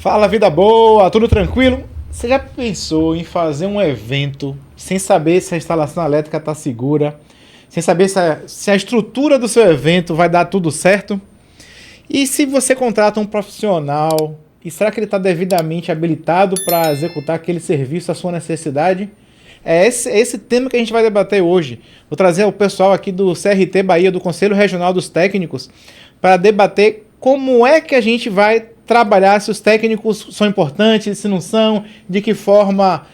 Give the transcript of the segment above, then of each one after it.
Fala, vida boa, tudo tranquilo? Você já pensou em fazer um evento sem saber se a instalação elétrica está segura, sem saber se a estrutura do seu evento vai dar tudo certo? E se você contrata um profissional, e será que ele está devidamente habilitado para executar aquele serviço à sua necessidade? É esse tema que a gente vai debater hoje. Vou trazer o pessoal aqui do CRT Bahia, do Conselho Regional dos Técnicos, para debater como é que a gente vai trabalhar, se os técnicos são importantes, se não são, de que forma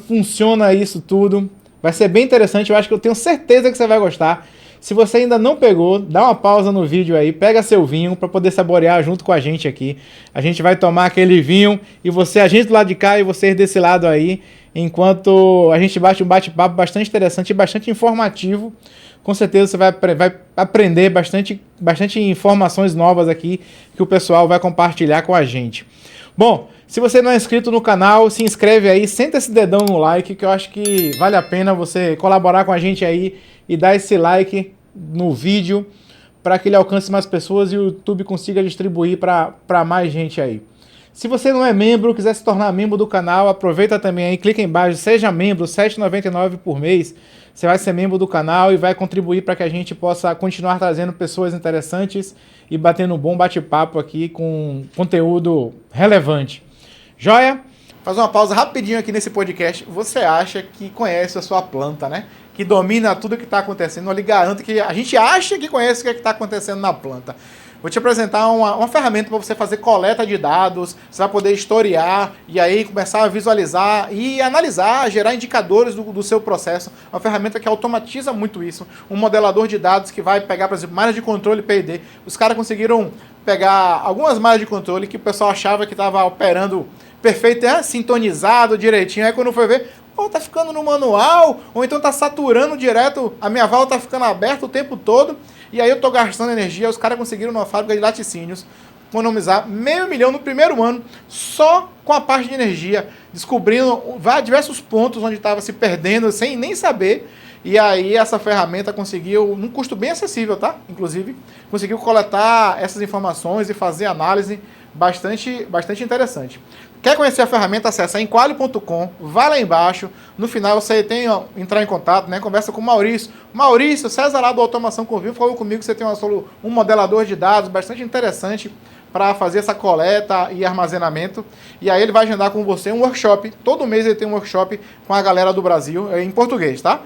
funciona isso tudo. Vai ser bem interessante, eu acho que eu tenho certeza que você vai gostar. Se você ainda não pegou, dá uma pausa no vídeo aí, pega seu vinho para poder saborear junto com a gente aqui. A gente vai tomar aquele vinho e a gente do lado de cá e vocês desse lado aí, enquanto a gente bate um bate-papo bastante interessante e bastante informativo. Com certeza você vai aprender bastante informações novas aqui que o pessoal vai compartilhar com a gente. Bom, se você não é inscrito no canal, se inscreve aí, senta esse dedão no like, que eu acho que vale a pena você colaborar com a gente aí e dar esse like no vídeo para que ele alcance mais pessoas e o YouTube consiga distribuir para mais gente aí. Se você não é membro, quiser se tornar membro do canal, aproveita também aí, clica embaixo, seja membro, R$ 7,99 por mês. Você vai ser membro do canal e vai contribuir para que a gente possa continuar trazendo pessoas interessantes e batendo um bom bate-papo aqui com conteúdo relevante. Joia? Faz uma pausa rapidinho aqui nesse podcast. Você acha que conhece a sua planta, né? Que domina tudo que está acontecendo. Eu lhe garanto que a gente acha que conhece o que está acontecendo na planta. Vou te apresentar uma ferramenta para você fazer coleta de dados, você vai poder historiar e aí começar a visualizar e analisar, gerar indicadores do seu processo. Uma ferramenta que automatiza muito isso. Um modelador de dados que vai pegar, por exemplo, malhas de controle P&D. Os caras conseguiram pegar algumas malhas de controle que o pessoal achava que estava operando perfeito, sintonizado direitinho. Aí quando foi ver, tá ficando no manual, ou então tá saturando direto, a minha válvula tá ficando aberta o tempo todo. E aí eu tô gastando energia, os caras conseguiram numa fábrica de laticínios economizar R$500 mil no primeiro ano, só com a parte de energia, descobrindo diversos pontos onde estava se perdendo sem nem saber. E aí essa ferramenta conseguiu, num custo bem acessível, tá? Inclusive, conseguiu coletar essas informações e fazer análise bastante interessante. Quer conhecer a ferramenta? Acessa enquali.com, vai lá embaixo, no final você tem entrar em contato, né? Conversa com o Maurício. Maurício, César lá do Automação com Vinho, falou comigo que você tem um modelador de dados bastante interessante para fazer essa coleta e armazenamento. E aí ele vai agendar com você um workshop. Todo mês ele tem um workshop com a galera do Brasil, em português, tá?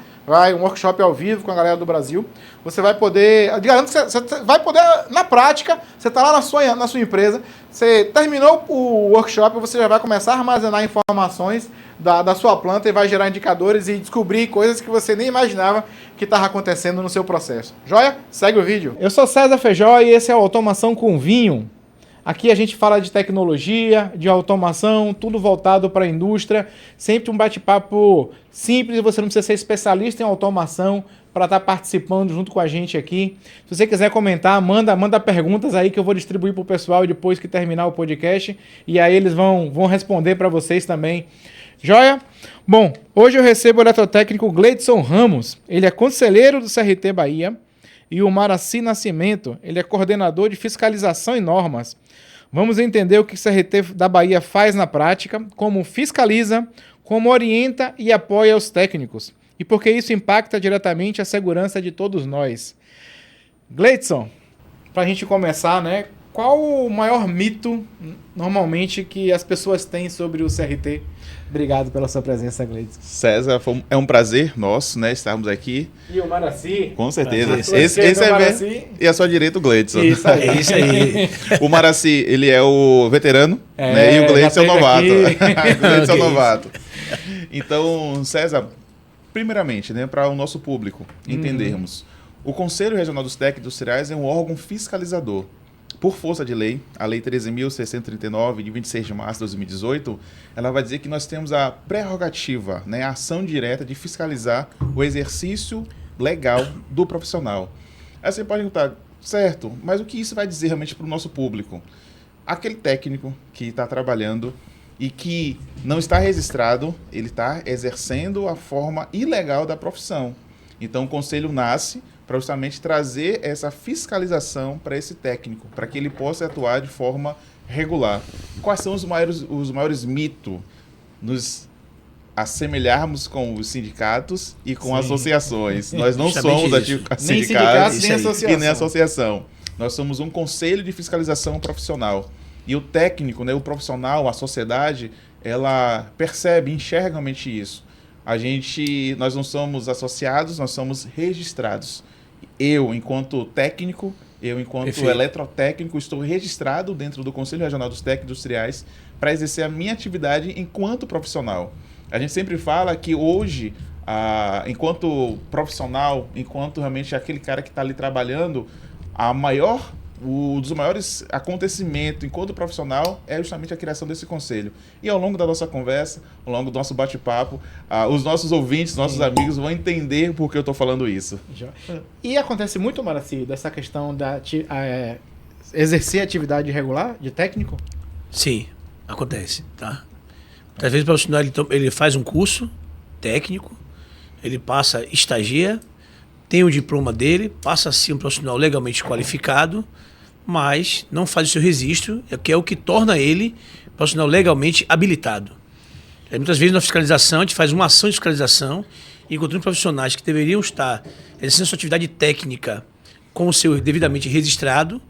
Um workshop ao vivo com a galera do Brasil. Você vai poder, eu garanto que você vai poder, na prática, você está lá na sua empresa, você terminou o workshop, você já vai começar a armazenar informações da sua planta e vai gerar indicadores e descobrir coisas que você nem imaginava que estava acontecendo no seu processo. Joia? Segue o vídeo. Eu sou César Feijó e esse é o Automação com Vinho. Aqui a gente fala de tecnologia, de automação, tudo voltado para a indústria. Sempre um bate-papo simples e você não precisa ser especialista em automação para estar participando junto com a gente aqui. Se você quiser comentar, manda perguntas aí que eu vou distribuir para o pessoal depois que terminar o podcast. E aí eles vão responder para vocês também. Joia? Bom, hoje eu recebo o eletrotécnico Gleidson Ramos. Ele é conselheiro do CRT Bahia. E o Maraci Nascimento, ele é coordenador de fiscalização e normas. Vamos entender o que o CRT da Bahia faz na prática, como fiscaliza, como orienta e apoia os técnicos, e porque isso impacta diretamente a segurança de todos nós. Gleidson, para a gente começar, né? Qual o maior mito, normalmente, que as pessoas têm sobre o CRT? Obrigado pela sua presença, Gleidson. César, é um prazer nosso, né, estarmos aqui. E o Maraci? Com certeza. Esse é Maraci. E a sua direita, o Gleidson. Isso aí. O Maraci, ele é o veterano, né, e o Gleidson é o novato. O Gleidson é o novato. Então, César, primeiramente, né, para o nosso público entendermos, o Conselho Regional dos Técnicos Industriais é um órgão fiscalizador. Por força de lei, a Lei 13.639, de 26 de março de 2018, ela vai dizer que nós temos a prerrogativa, né, a ação direta de fiscalizar o exercício legal do profissional. Aí você pode perguntar, certo, mas o que isso vai dizer realmente para o nosso público? Aquele técnico que está trabalhando e que não está registrado, ele está exercendo a forma ilegal da profissão. Então, o Conselho nasce para justamente trazer essa fiscalização para esse técnico, para que ele possa atuar de forma regular. Quais são os maiores mitos nos assemelharmos com os sindicatos e com associações? Nós não somos nem sindicatos, nem associação. E nem associação. Nós somos um conselho de fiscalização profissional. E o técnico, né, o profissional, a sociedade, ela percebe, enxerga realmente isso. Nós não somos associados, nós somos registrados. Eu, enquanto técnico, enquanto eletrotécnico, estou registrado dentro do Conselho Regional dos Técnicos Industriais para exercer a minha atividade enquanto profissional. A gente sempre fala que hoje, enquanto profissional, enquanto realmente aquele cara que está ali trabalhando, um dos maiores acontecimentos enquanto profissional é justamente a criação desse conselho. E ao longo da nossa conversa, ao longo do nosso bate-papo, os nossos ouvintes, nossos amigos vão entender por que eu estou falando isso. E acontece muito, Maraci, dessa questão da exercer atividade regular de técnico? Sim, acontece, tá? Às vezes o profissional ele faz um curso técnico, ele passa, estagia, tem o diploma dele, passa a ser um profissional legalmente qualificado, mas não faz o seu registro, que é o que torna ele profissional legalmente habilitado. Muitas vezes na fiscalização, a gente faz uma ação de fiscalização e encontramos profissionais que deveriam estar exercendo sua atividade técnica com o seu devidamente registrado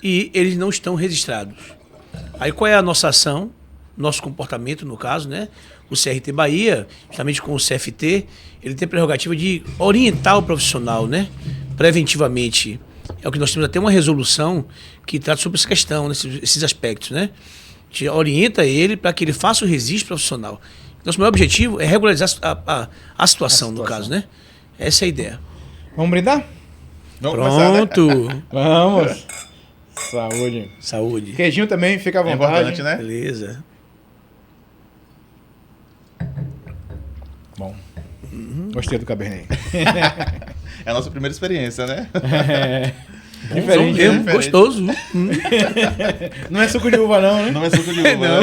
e eles não estão registrados. Aí qual é a nossa ação, nosso comportamento no caso, né? O CRT Bahia, justamente com o CFT, ele tem a prerrogativa de orientar o profissional, né? Preventivamente. É o que nós temos até uma resolução que trata sobre essa questão, né? Esses aspectos, né? A gente orienta ele para que ele faça o registro profissional. Nosso maior objetivo é regularizar a situação, no caso, né? Essa é a ideia. Vamos brindar? Pronto. Começar, né? Vamos. Saúde. Saúde. Queijinho também, fica à vontade. É importante, né? Beleza. Bom. Gostei do Cabernet. É a nossa primeira experiência, né? Diferente, mesmo, né? gostoso. Não é suco de uva, não, né? Não é suco de uva, não.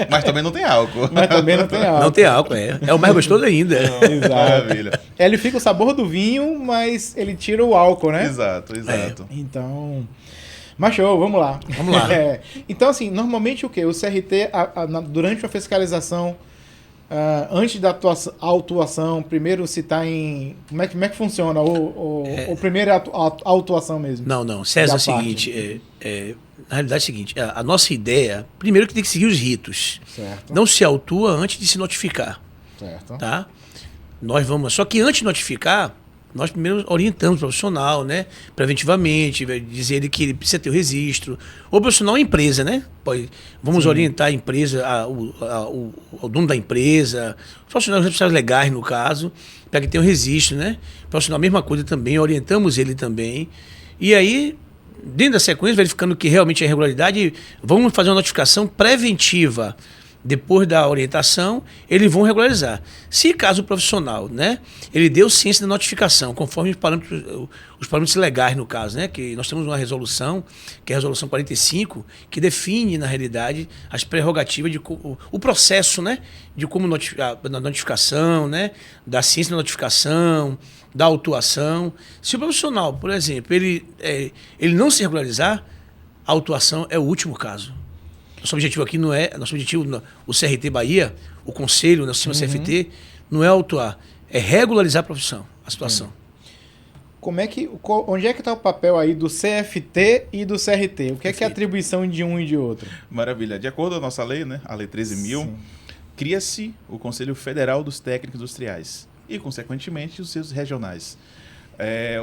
Mas também não tem álcool. Mas também não tem álcool. Não tem álcool, é. É o mais gostoso ainda. Exato. Maravilha. Ele fica o sabor do vinho, mas ele tira o álcool, né? Exato. Então... Mas show, vamos lá. Vamos lá. Então, assim, normalmente o quê? O CRT, durante a fiscalização, antes da autuação, primeiro se está em... Como é que funciona? O primeiro é a autuação mesmo? Não. César, é o seguinte, na realidade é o seguinte, a nossa ideia, primeiro que tem que seguir os ritos. Certo. Não se autua antes de se notificar. Certo. Tá? Só que antes de notificar, nós primeiro orientamos o profissional, né? Preventivamente, dizer ele que ele precisa ter o registro. O profissional é a empresa, né? Vamos orientar a empresa, o dono da empresa, os profissionais responsáveis legais, no caso, para que tenha o registro, né? O profissional, a mesma coisa também, orientamos ele também. E aí, dentro da sequência, verificando que realmente é irregularidade, vamos fazer uma notificação preventiva. Depois da orientação, eles vão regularizar. Se caso o profissional, né, ele deu ciência da notificação, conforme os parâmetros legais, no caso, né, que nós temos uma resolução, que é a resolução 45, que define, na realidade, as prerrogativas, o processo, né, de como da notificação, né, da ciência da notificação, da autuação. Se o profissional, por exemplo, ele não se regularizar, a autuação é o último caso. Nosso objetivo aqui não é... Nosso objetivo, o CRT Bahia, o Conselho, nosso sistema CFT, não é autuar, é regularizar a profissão, a situação. Onde é que está o papel aí do CFT e do CRT? O que é a atribuição de um e de outro? Maravilha. De acordo com a nossa lei, né, a Lei 13.000, cria-se o Conselho Federal dos Técnicos Industriais e, consequentemente, os seus regionais.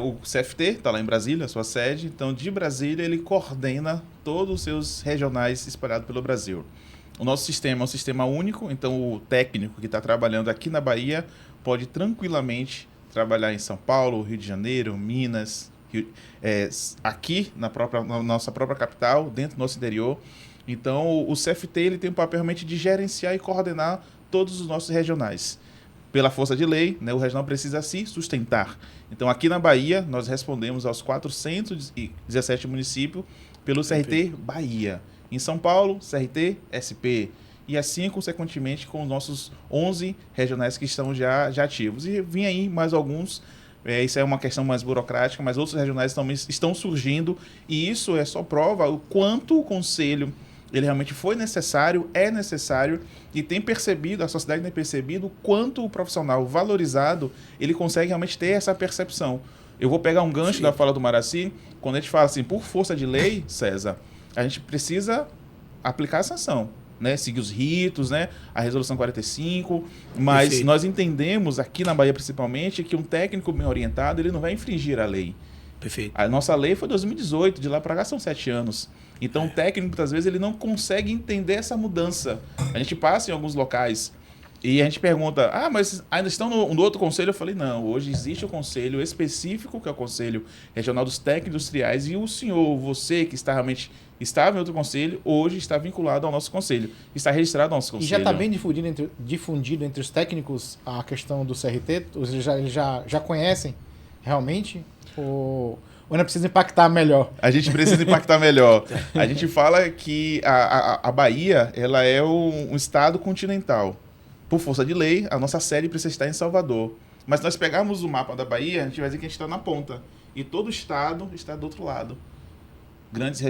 O CFT está lá em Brasília, a sua sede. Então, de Brasília, ele coordena todos os seus regionais espalhados pelo Brasil. O nosso sistema é um sistema único, então o técnico que está trabalhando aqui na Bahia pode tranquilamente trabalhar em São Paulo, Rio de Janeiro, Minas, aqui na nossa própria capital, dentro do nosso interior. Então, o CFT ele tem um papel realmente de gerenciar e coordenar todos os nossos regionais. Pela força de lei, né, o regional precisa se sustentar. Então, aqui na Bahia, nós respondemos aos 417 municípios pelo CRT Bahia. Em São Paulo, CRT SP. E assim, consequentemente, com os nossos 11 regionais que estão já ativos. E vem aí mais alguns Isso é uma questão mais burocrática, mas outros regionais também estão surgindo, e isso só prova o quanto o conselho ele realmente foi necessário, é necessário, e tem percebido, a sociedade tem percebido o quanto o profissional valorizado, ele consegue realmente ter essa percepção. Eu vou pegar um gancho da fala do Maraci, quando a gente fala assim, por força de lei, César, a gente precisa aplicar a sanção, né? Seguir os ritos, né? A resolução 45, mas Perfeito. Nós entendemos, aqui na Bahia principalmente, que um técnico bem orientado, ele não vai infringir a lei. Perfeito. A nossa lei foi 2018, de lá para cá são 7 anos. Então, o técnico, muitas vezes, ele não consegue entender essa mudança. A gente passa em alguns locais e a gente pergunta, mas ainda estão no outro conselho? Eu falei, não, hoje existe o conselho específico, que é o Conselho Regional dos Técnicos Industriais, e o senhor, você que estava em outro conselho, hoje está vinculado ao nosso conselho, está registrado ao nosso conselho. E já está bem difundido entre os técnicos a questão do CRT? Eles já conhecem realmente? Ou ainda precisa impactar melhor? A gente precisa impactar melhor. A gente fala que a Bahia ela é um estado continental. Por força de lei, a nossa sede precisa estar em Salvador. Mas se nós pegarmos o mapa da Bahia, a gente vai dizer que a gente está na ponta. E todo o estado está do outro lado. Grandes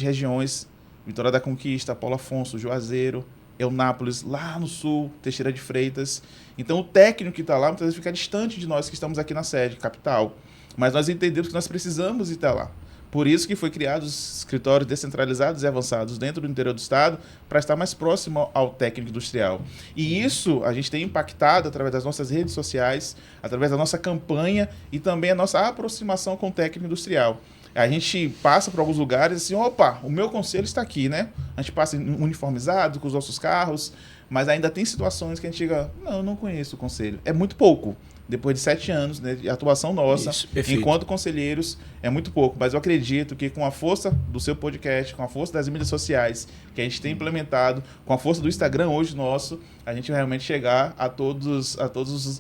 regiões, Vitória da Conquista, Paulo Afonso, Juazeiro, Eunápolis, lá no sul, Teixeira de Freitas. Então o técnico que está lá muitas vezes fica distante de nós que estamos aqui na sede, capital. Mas nós entendemos que nós precisamos ir até lá. Por isso que foi criados os escritórios descentralizados e avançados dentro do interior do estado para estar mais próximo ao técnico industrial. E isso a gente tem impactado através das nossas redes sociais, através da nossa campanha e também a nossa aproximação com o técnico industrial. A gente passa por alguns lugares assim, opa, o meu conselho está aqui, né? A gente passa uniformizado com os nossos carros, mas ainda tem situações que a gente diga, não, eu não conheço o conselho. É muito pouco. Depois de 7 anos, né, de atuação nossa, enquanto conselheiros, é muito pouco. Mas eu acredito que com a força do seu podcast, com a força das mídias sociais que a gente tem implementado, com a força do Instagram hoje nosso, a gente vai realmente chegar a todos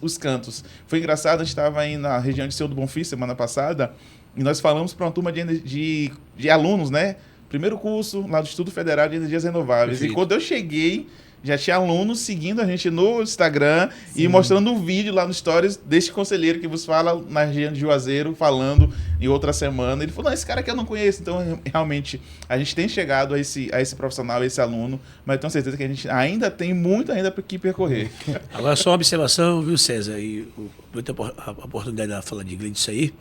os cantos. Foi engraçado, a gente estava aí na região de Seu do Bonfim semana passada, e nós falamos para uma turma de alunos, né? Primeiro curso lá do Instituto Federal de Energias Renováveis. Perfeito. E quando eu cheguei, já tinha alunos seguindo a gente no Instagram Sim. e mostrando um vídeo lá no Stories deste conselheiro que vos fala na região de Juazeiro, falando em outra semana. Ele falou, não, esse cara aqui eu não conheço. Então, realmente, a gente tem chegado a esse profissional, a esse aluno, mas eu tenho certeza que a gente ainda tem muito ainda para que percorrer. Agora, só uma observação, viu, César? E vou ter a oportunidade de falar de inglês disso aí,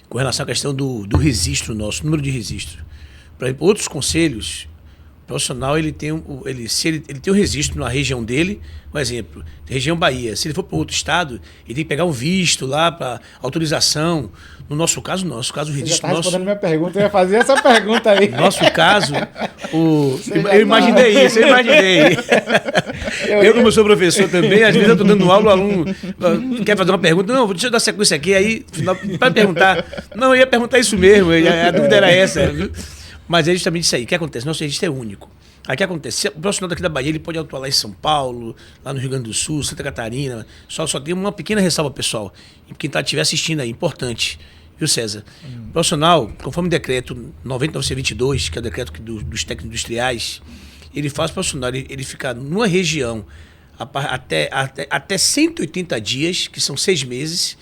com relação à questão do registro nosso, número de registro. Para outros conselhos, o profissional ele tem o registro na região dele, por exemplo, região Bahia. Se ele for para outro estado, ele tem que pegar um visto lá para autorização. No nosso caso, o registro Você já tá respondendo minha pergunta, eu ia fazer essa pergunta aí. No nosso caso, eu imaginei isso, eu imaginei. Eu, como sou professor também, às vezes eu estou dando aula, o aluno quer fazer uma pergunta, não, deixa eu dar sequência aqui, aí para perguntar. Não, eu ia perguntar isso mesmo, a dúvida era essa, viu? Mas é justamente isso aí. O que acontece? Nosso registro é único. Aí o que acontece? O profissional daqui da Bahia ele pode atuar lá em São Paulo, lá no Rio Grande do Sul, Santa Catarina. Só tem uma pequena ressalva, pessoal. E quem estiver assistindo aí, importante. Viu, César? O profissional, conforme o decreto 99/22, que é o decreto dos técnicos industriais, ele faz o profissional ele ficar numa região até 180 dias, que são 6 meses,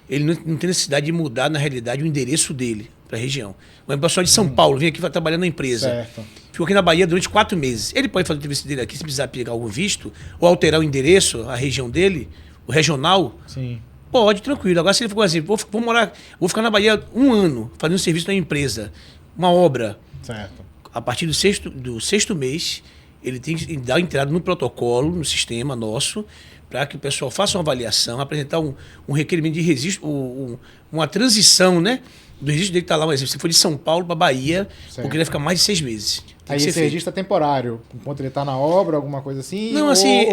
ele não tem necessidade de mudar, na realidade, o endereço dele para a região. O pessoal de São Paulo vem aqui vai trabalhar na empresa. Certo. Ficou aqui na Bahia durante 4 meses. Ele pode fazer o serviço dele aqui, se precisar pegar algum visto, ou alterar o endereço, a região dele, o regional. Sim. Pode, tranquilo. Agora, se ele for assim, vou ficar na Bahia 1 ano, fazendo serviço na empresa, uma obra. Certo. A partir do sexto mês, ele tem que dar entrada no protocolo, no sistema nosso, para que o pessoal faça uma avaliação, apresentar um requerimento de registro, uma transição, né? Do registro dele está lá, mas se for de São Paulo para Bahia, certo. Porque ele vai ficar mais de 6 meses. Aí esse registro é temporário, enquanto ele está na obra, alguma coisa assim? Não, assim...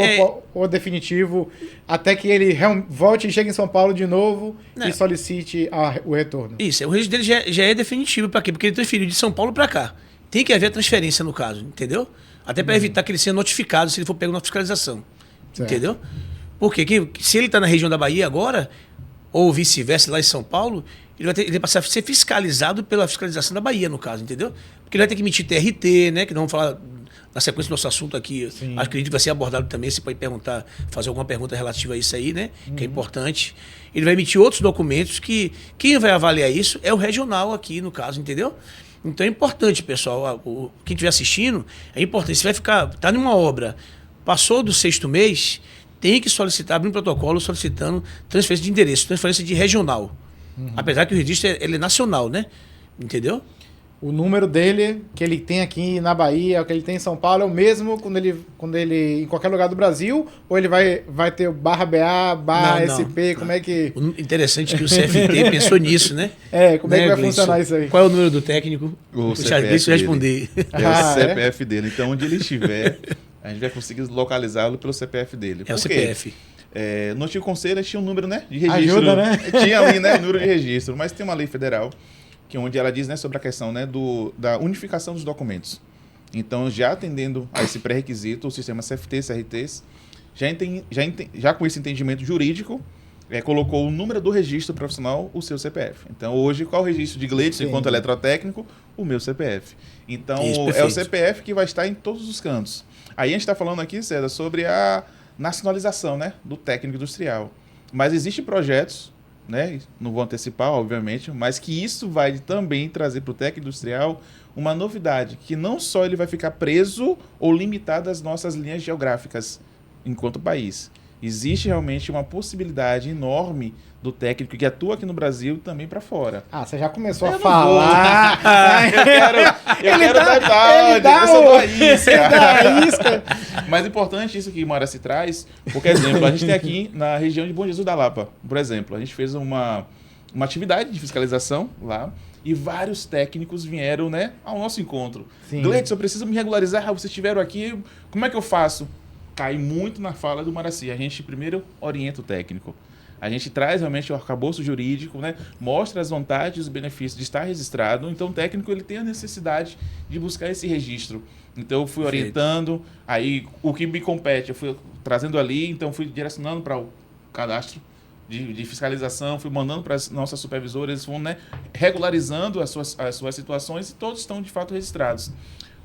Ou definitivo, até que ele volte e chegue em São Paulo de novo e solicite o retorno. Isso, o registro dele já é definitivo. Para quê? Porque ele transferiu de São Paulo para cá. Tem que haver transferência no caso, entendeu? Até para evitar que ele seja notificado se ele for pego na fiscalização. Certo. Entendeu? Porque se ele está na região da Bahia agora, ou vice-versa lá em São Paulo, ele vai passar a ser fiscalizado pela fiscalização da Bahia, no caso, entendeu? Porque ele vai ter que emitir TRT, né? Que não vamos falar na sequência do nosso assunto aqui. Sim. Acredito que vai ser abordado também. Você pode perguntar, fazer alguma pergunta relativa a isso aí, né? Que é importante. Ele vai emitir outros documentos que quem vai avaliar isso é o regional aqui, no caso, entendeu? Então é importante, pessoal. Quem estiver assistindo, é importante. Você vai tá numa obra, passou do 6º mês, tem que solicitar, abrir um protocolo solicitando transferência de endereço, transferência de regional. Apesar que o registro ele é nacional, né? Entendeu? O número dele, que ele tem aqui na Bahia, o que ele tem em São Paulo, é o mesmo quando ele em qualquer lugar do Brasil? Ou ele vai ter o /BA, /SP, como é que... Interessante que o CFT pensou nisso, né? Como é que vai funcionar isso aí? Qual é o número do técnico? O CPF responder. É o CPF dele. Então, onde ele estiver, a gente vai conseguir localizá-lo pelo CPF dele. É o CPF. No antigo conselho tinha um número, né, de registro. Ajuda, né? Tinha ali, né, o número de registro. Mas tem uma lei federal onde ela diz, né, sobre a questão, né, da unificação dos documentos. Então, já atendendo a esse pré-requisito, o sistema CFT, CRTs, já com esse entendimento jurídico, colocou o número do registro profissional, o seu CPF. Então, hoje, qual o registro de Gleidson enquanto eletrotécnico? O meu CPF. Então, é o CPF que vai estar em todos os cantos. Aí a gente está falando aqui, César, sobre a nacionalização, né, do técnico industrial. Mas existem projetos, né, não vou antecipar, obviamente, mas que isso vai também trazer para o técnico industrial uma novidade, que não só ele vai ficar preso ou limitado às nossas linhas geográficas enquanto país. Existe realmente uma possibilidade enorme do técnico que atua aqui no Brasil também para fora. Você já começou a falar. Eu quero detalhe, eu sou da isca. Mas é importante isso que Mara se traz, porque, exemplo, a gente tem aqui na região de Bom Jesus da Lapa, por exemplo, a gente fez uma atividade de fiscalização lá e vários técnicos vieram, né, ao nosso encontro. Gleidson, eu preciso me regularizar, vocês estiveram aqui, como é que eu faço? Cai muito na fala do Maraci. A gente primeiro orienta o técnico. A gente traz realmente o arcabouço jurídico, né? Mostra as vantagens e os benefícios de estar registrado. Então, o técnico ele tem a necessidade de buscar esse registro. Então, eu fui orientando. Aí, o que me compete, eu fui trazendo ali. Então, fui direcionando para o cadastro de fiscalização. Fui mandando para as nossas supervisoras. Eles vão, né, regularizando as suas situações e todos estão, de fato, registrados.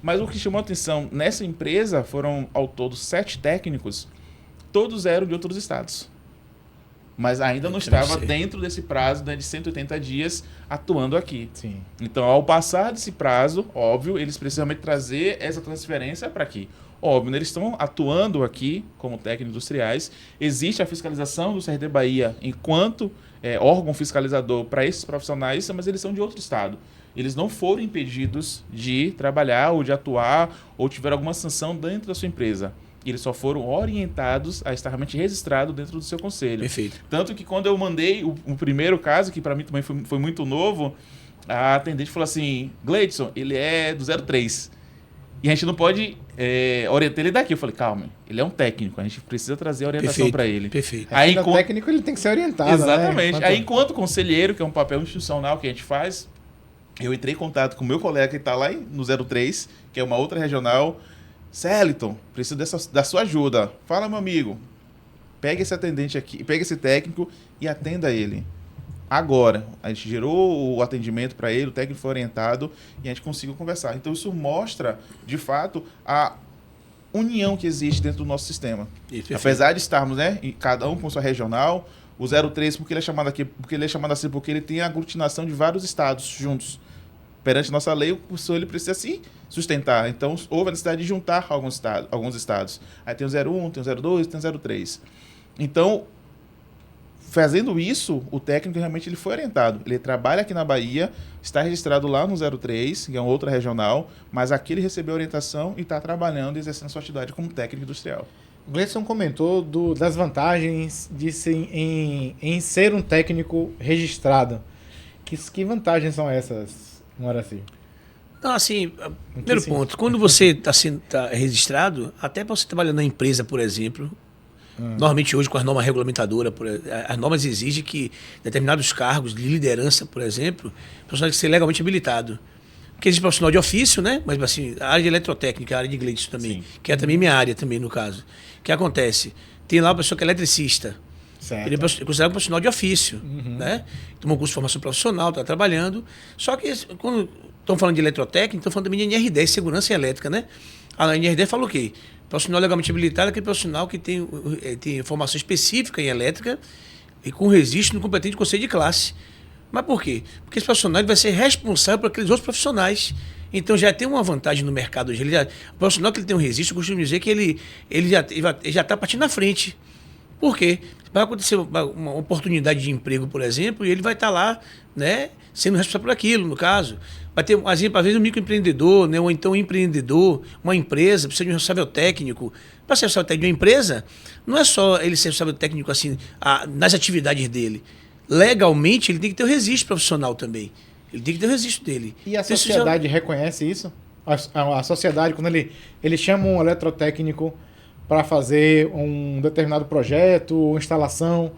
Mas o que chamou a atenção, nessa empresa foram ao todo 7 técnicos, todos eram de outros estados. Mas ainda não estava dentro desse prazo, né, de 180 dias atuando aqui. Sim. Então, ao passar desse prazo, óbvio, eles precisam trazer essa transferência para aqui. Óbvio, né, eles estão atuando aqui como técnicos industriais. Existe a fiscalização do CRT Bahia enquanto órgão fiscalizador para esses profissionais, mas eles são de outro estado. Eles não foram impedidos de trabalhar ou de atuar ou tiveram alguma sanção dentro da sua empresa. Eles só foram orientados a estar realmente registrado dentro do seu conselho. Perfeito. Tanto que quando eu mandei o primeiro caso, que para mim também foi muito novo, a atendente falou assim, Gleidson, ele é do 03. E a gente não pode orientar ele daqui. Eu falei, calma, ele é um técnico, a gente precisa trazer a orientação para ele. Perfeito. Aí, o técnico ele tem que ser orientado. Exatamente. Né? Aí, enquanto conselheiro, que é um papel institucional que a gente faz, eu entrei em contato com o meu colega que está lá no 03, que é uma outra regional. Céliton, preciso da sua ajuda. Fala, meu amigo. Pega esse atendente aqui, pega esse técnico e atenda ele. Agora, a gente gerou o atendimento para ele, o técnico foi orientado e a gente conseguiu conversar. Então, isso mostra, de fato, a união que existe dentro do nosso sistema. Apesar de estarmos, né, cada um com sua regional, o 03, porque ele é chamado aqui, porque ele é chamado assim, porque ele tem a aglutinação de vários estados juntos. Perante nossa lei, o professor ele precisa se sustentar. Então, houve a necessidade de juntar alguns estados. Aí tem o 01, tem o 02, tem o 03. Então, fazendo isso, o técnico realmente ele foi orientado. Ele trabalha aqui na Bahia, está registrado lá no 03, que é uma outra regional, mas aqui ele recebeu orientação e está trabalhando e exercendo sua atividade como técnico industrial. O Gleidson comentou das vantagens de em ser um técnico registrado. Que vantagens são essas, Maraci? Não, assim, primeiro ponto, quando você está registrado, até para você trabalhar na empresa, por exemplo, normalmente hoje com as normas regulamentadoras, as normas exigem que determinados cargos de liderança, por exemplo, o profissional tem que ser legalmente habilitado. Porque existe profissional de ofício, né? Mas assim, a área de eletrotécnica, a área de Gleidson também, que é também minha área também, no caso. O que acontece? Tem lá uma pessoa que é eletricista. Certo. Ele é considerado um profissional de ofício, né? Tomou curso de formação profissional, está trabalhando. Só que quando estão falando de eletrotécnica, estão falando também de NR10, segurança elétrica, né? A NR10 fala o quê? Profissional legalmente habilitado é aquele profissional que tem formação específica em elétrica e com registro no competente conselho de classe. Mas por quê? Porque esse profissional ele vai ser responsável por aqueles outros profissionais. Então já tem uma vantagem no mercado hoje. O profissional que ele tem um registro, eu costumo dizer que ele já está partindo na frente. Por quê? Vai acontecer uma oportunidade de emprego, por exemplo, e ele vai estar lá, né, sendo responsável por aquilo, no caso. Vai ter, às vezes, um microempreendedor, né, ou então um empreendedor, uma empresa, precisa de um responsável técnico. Para ser responsável técnico de uma empresa, não é só ele ser responsável técnico assim, nas atividades dele. Legalmente, ele tem que ter o registro profissional também. Ele tem que ter o registro dele. E a sociedade reconhece isso? A sociedade, quando ele chama um eletrotécnico para fazer um determinado projeto, instalação,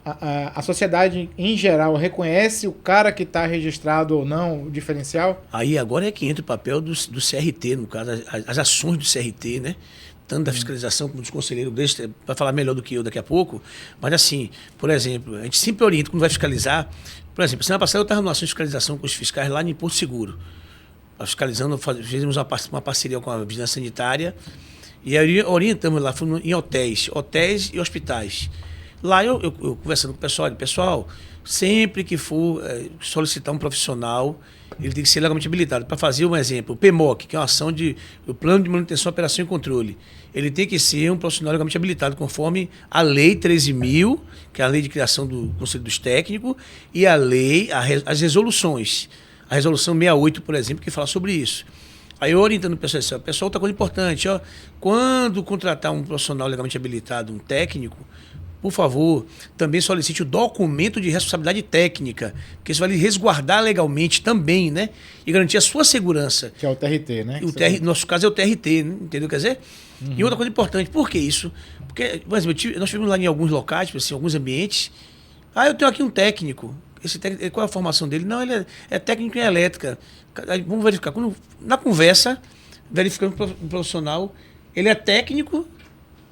a sociedade, em geral, reconhece o cara que está registrado ou não, o diferencial? Aí agora é que entra o papel do CRT, no caso, as ações do CRT, né? Tanto da fiscalização como dos conselheiros, vai falar melhor do que eu daqui a pouco. Mas assim, por exemplo, a gente sempre orienta quando vai fiscalizar. Por exemplo, semana passada eu estava numa ação de fiscalização com os fiscais lá em Porto Seguro. Fiscalizando, fizemos uma parceria com a Vigilância Sanitária e aí orientamos lá, fomos em hotéis e hospitais. Lá eu conversando com o pessoal, sempre que for solicitar um profissional, ele tem que ser legalmente habilitado. Para fazer um exemplo, o PMOC, que é uma ação o Plano de Manutenção, Operação e Controle, ele tem que ser um profissional legalmente habilitado, conforme a Lei 13.000, que é a Lei de Criação do Conselho dos Técnicos, e as resoluções. A Resolução 68, por exemplo, que fala sobre isso. Aí eu orientando o pessoal, outra coisa importante, ó, quando contratar um profissional legalmente habilitado, um técnico, por favor, também solicite o documento de responsabilidade técnica, porque isso vai lhe resguardar legalmente também, né? E garantir a sua segurança. Que é o TRT, né? No nosso caso é o TRT, né? Entendeu? Quer dizer? E outra coisa importante, por que isso? Porque, por exemplo, nós tivemos lá em alguns locais, tipo assim, alguns ambientes, eu tenho aqui um técnico. Esse técnico, qual é a formação dele? Não, ele é técnico em elétrica. Aí, vamos verificar. Na conversa, verificando o profissional, ele é técnico,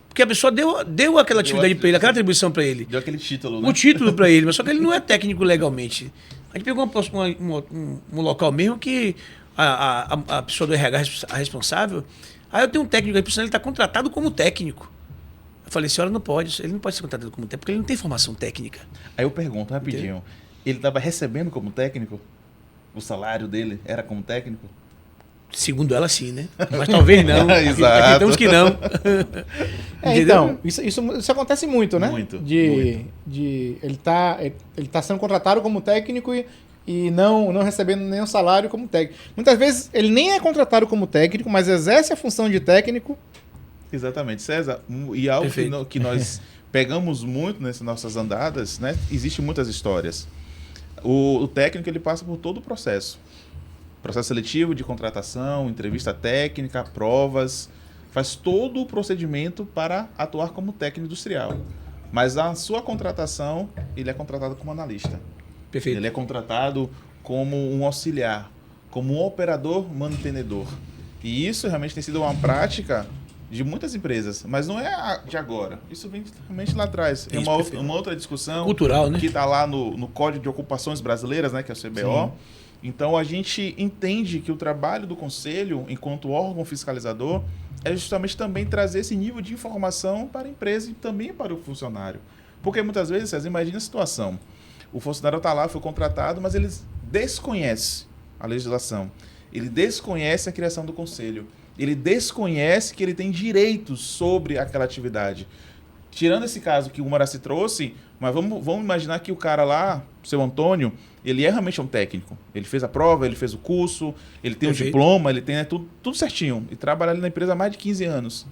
porque a pessoa deu aquela atividade para ele, aquela atribuição para ele. Deu aquele título, né? O título para ele, mas só que ele não é técnico legalmente. A gente pegou um local mesmo que a pessoa do RH responsável, eu tenho um técnico aí, ele está contratado como técnico. Eu falei, senhora, não pode, ele não pode ser contratado como técnico, porque ele não tem formação técnica. Aí eu pergunto rapidinho, entendeu? Ele estava recebendo como técnico? O salário dele era como técnico? Segundo ela, sim, né? Mas talvez não. Exato. Acreditamos que não. Então, isso acontece muito, né? Muito. Ele tá sendo contratado como técnico e não recebendo nenhum salário como técnico. Muitas vezes ele nem é contratado como técnico, mas exerce a função de técnico. Exatamente, César. E algo que nós pegamos muito nessas nossas andadas, né? Existem muitas histórias. O técnico ele passa por todo o processo seletivo de contratação, entrevista técnica, provas, faz todo o procedimento para atuar como técnico industrial. Mas a sua contratação, ele é contratado como analista. Perfeito. Ele é contratado como um auxiliar, como um operador mantenedor. E isso realmente tem sido uma prática de muitas empresas, mas não é de agora. Isso vem realmente lá atrás. É uma outra discussão cultural, né? Que está lá no Código de Ocupações Brasileiras, né, que é o CBO. Sim. Então, a gente entende que o trabalho do Conselho, enquanto órgão fiscalizador, é justamente também trazer esse nível de informação para a empresa e também para o funcionário. Porque muitas vezes, César, imagina a situação. O funcionário está lá, foi contratado, mas ele desconhece a legislação. Ele desconhece a criação do Conselho. Ele desconhece que ele tem direitos sobre aquela atividade. Tirando esse caso que o Moraci trouxe, mas vamos imaginar que o cara lá, o seu Antônio, ele é realmente um técnico. Ele fez a prova, ele fez o curso, ele tem um diploma, ele tem tudo certinho. E trabalha ali na empresa há mais de 15 anos.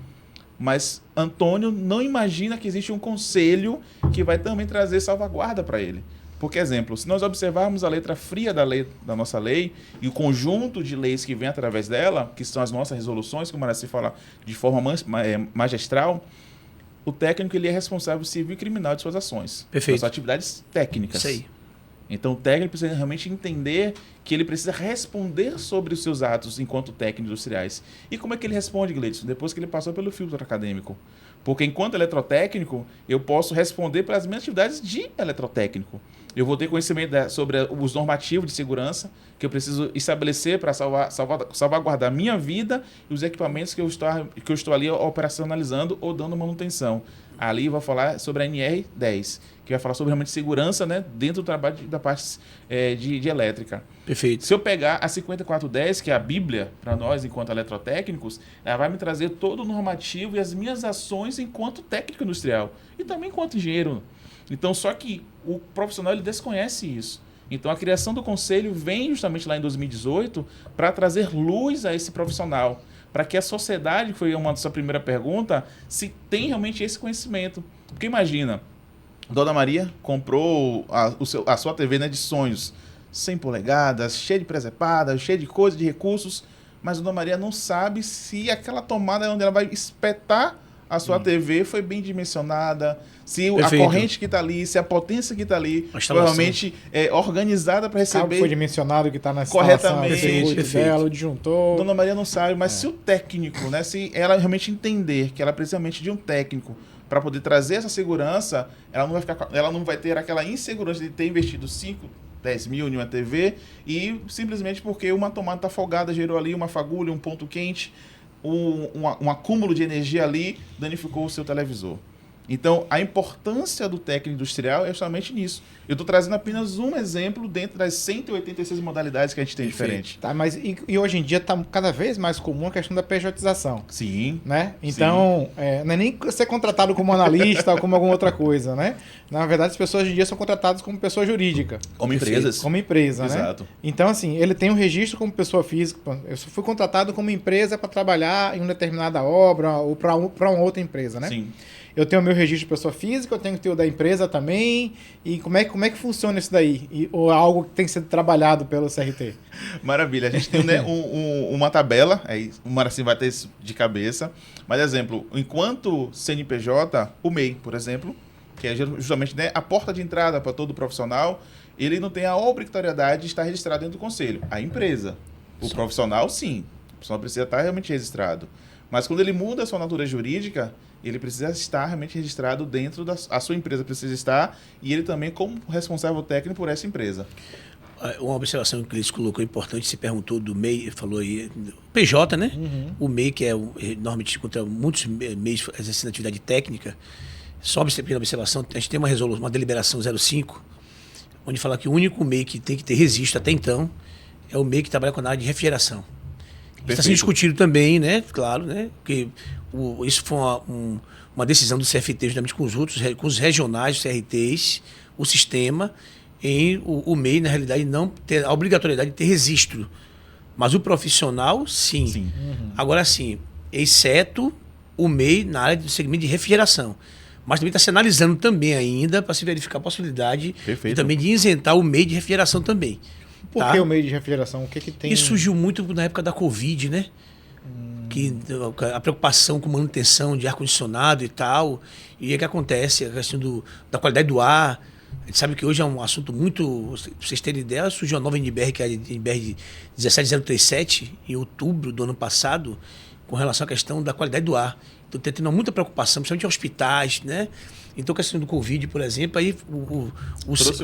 Mas Antônio não imagina que existe um conselho que vai também trazer salvaguarda para ele. Por exemplo, se nós observarmos a letra fria da nossa lei e o conjunto de leis que vem através dela, que são as nossas resoluções, como o Moraci fala de forma magistral, o técnico ele é responsável civil e criminal de suas ações. Perfeito. Das suas atividades técnicas. Isso aí. Então o técnico precisa realmente entender que ele precisa responder sobre os seus atos enquanto técnico industriais. E como é que ele responde, Gleidson? Depois que ele passou pelo filtro acadêmico. Porque enquanto eletrotécnico, eu posso responder pelas minhas atividades de eletrotécnico. Eu vou ter conhecimento sobre os normativos de segurança que eu preciso estabelecer para salvaguardar a minha vida e os equipamentos que eu estou ali operacionalizando ou dando manutenção. Ali eu vou falar sobre a NR10, que vai falar sobre realmente segurança, né, dentro do trabalho da parte de elétrica. Perfeito. Se eu pegar a 5410, que é a Bíblia para nós enquanto eletrotécnicos, ela vai me trazer todo o normativo e as minhas ações enquanto técnico industrial e também enquanto engenheiro. Então, só que o profissional ele desconhece isso. Então, a criação do conselho vem justamente lá em 2018 para trazer luz a esse profissional, para que a sociedade, que foi uma sua primeira pergunta, se tem realmente esse conhecimento. Porque imagina, Dona Maria comprou a sua TV, né, de sonhos, 100 polegadas, cheia de presepada, cheia de coisas, de recursos, mas Dona Maria não sabe se aquela tomada onde ela vai espetar a sua TV foi bem dimensionada, se Perfeito. a corrente que está ali, se a potência que está ali foi realmente organizada para receber. Foi dimensionado que está na corretamente, dela, o disjuntor. Dona Maria não sabe, mas se o técnico, né, se ela realmente entender que ela precisa realmente de um técnico para poder trazer essa segurança, ela não vai ter aquela insegurança de ter investido 5, 10 mil em uma TV e simplesmente porque uma tomada está folgada, gerou ali uma fagulha, um ponto quente, um acúmulo de energia ali, danificou o seu televisor. Então, a importância do técnico industrial é justamente nisso. Eu estou trazendo apenas um exemplo dentro das 186 modalidades que a gente tem diferente. Tá, mas e hoje em dia está cada vez mais comum a questão da pejotização. Sim. Né? Então, não é nem ser contratado como analista ou como alguma outra coisa, né? Na verdade, as pessoas hoje em dia são contratadas como pessoa jurídica. Como empresas. Como empresa, Exato. Né? Então, assim, ele tem um registro como pessoa física. Eu fui contratado como empresa para trabalhar em uma determinada obra ou para uma outra empresa, né? Sim. Eu tenho o meu registro de pessoa física, eu tenho que ter o da empresa também. E como é que funciona isso daí? Ou é algo que tem que ser trabalhado pelo CRT? Maravilha. A gente tem, né, uma tabela, uma assim vai ter isso de cabeça. Mas, exemplo, enquanto CNPJ, o MEI, por exemplo, que é justamente, né, a porta de entrada para todo profissional, ele não tem a obrigatoriedade de estar registrado dentro do conselho. A empresa. O profissional, sim. O profissional precisa estar realmente registrado. Mas quando ele muda a sua natureza jurídica, ele precisa estar realmente registrado dentro a sua empresa precisa estar e ele também como responsável técnico por essa empresa. Uma observação que eles colocou importante, se perguntou do MEI, falou aí, PJ, né? Uhum. O MEI, que normalmente contra muitos MEIs exercendo atividade técnica, só uma observação, a gente tem uma deliberação 05, onde fala que o único MEI que tem que ter registro até então é o MEI que trabalha com a área de refrigeração. Está sendo discutido também, né? Claro, né? Porque isso foi uma decisão do CFT, justamente com os regionais, os CRTs, o sistema, o MEI, na realidade, não ter a obrigatoriedade de ter registro. Mas o profissional, sim. Uhum. Agora, sim, exceto o MEI na área do segmento de refrigeração. Mas também está se analisando também ainda para se verificar a possibilidade também de isentar o MEI de refrigeração também. Por que o meio de refrigeração? O que tem? Isso surgiu muito na época da Covid, né? Que a preocupação com manutenção de ar-condicionado e tal. E o que acontece? A questão da qualidade do ar. A gente sabe que hoje é um assunto muito... Para vocês terem ideia, surgiu a nova NBR, que é a NBR 17037, em outubro do ano passado, com relação à questão da qualidade do ar. Então, tem tendo muita preocupação, principalmente em hospitais, né? Então, a questão do Covid, por exemplo, aí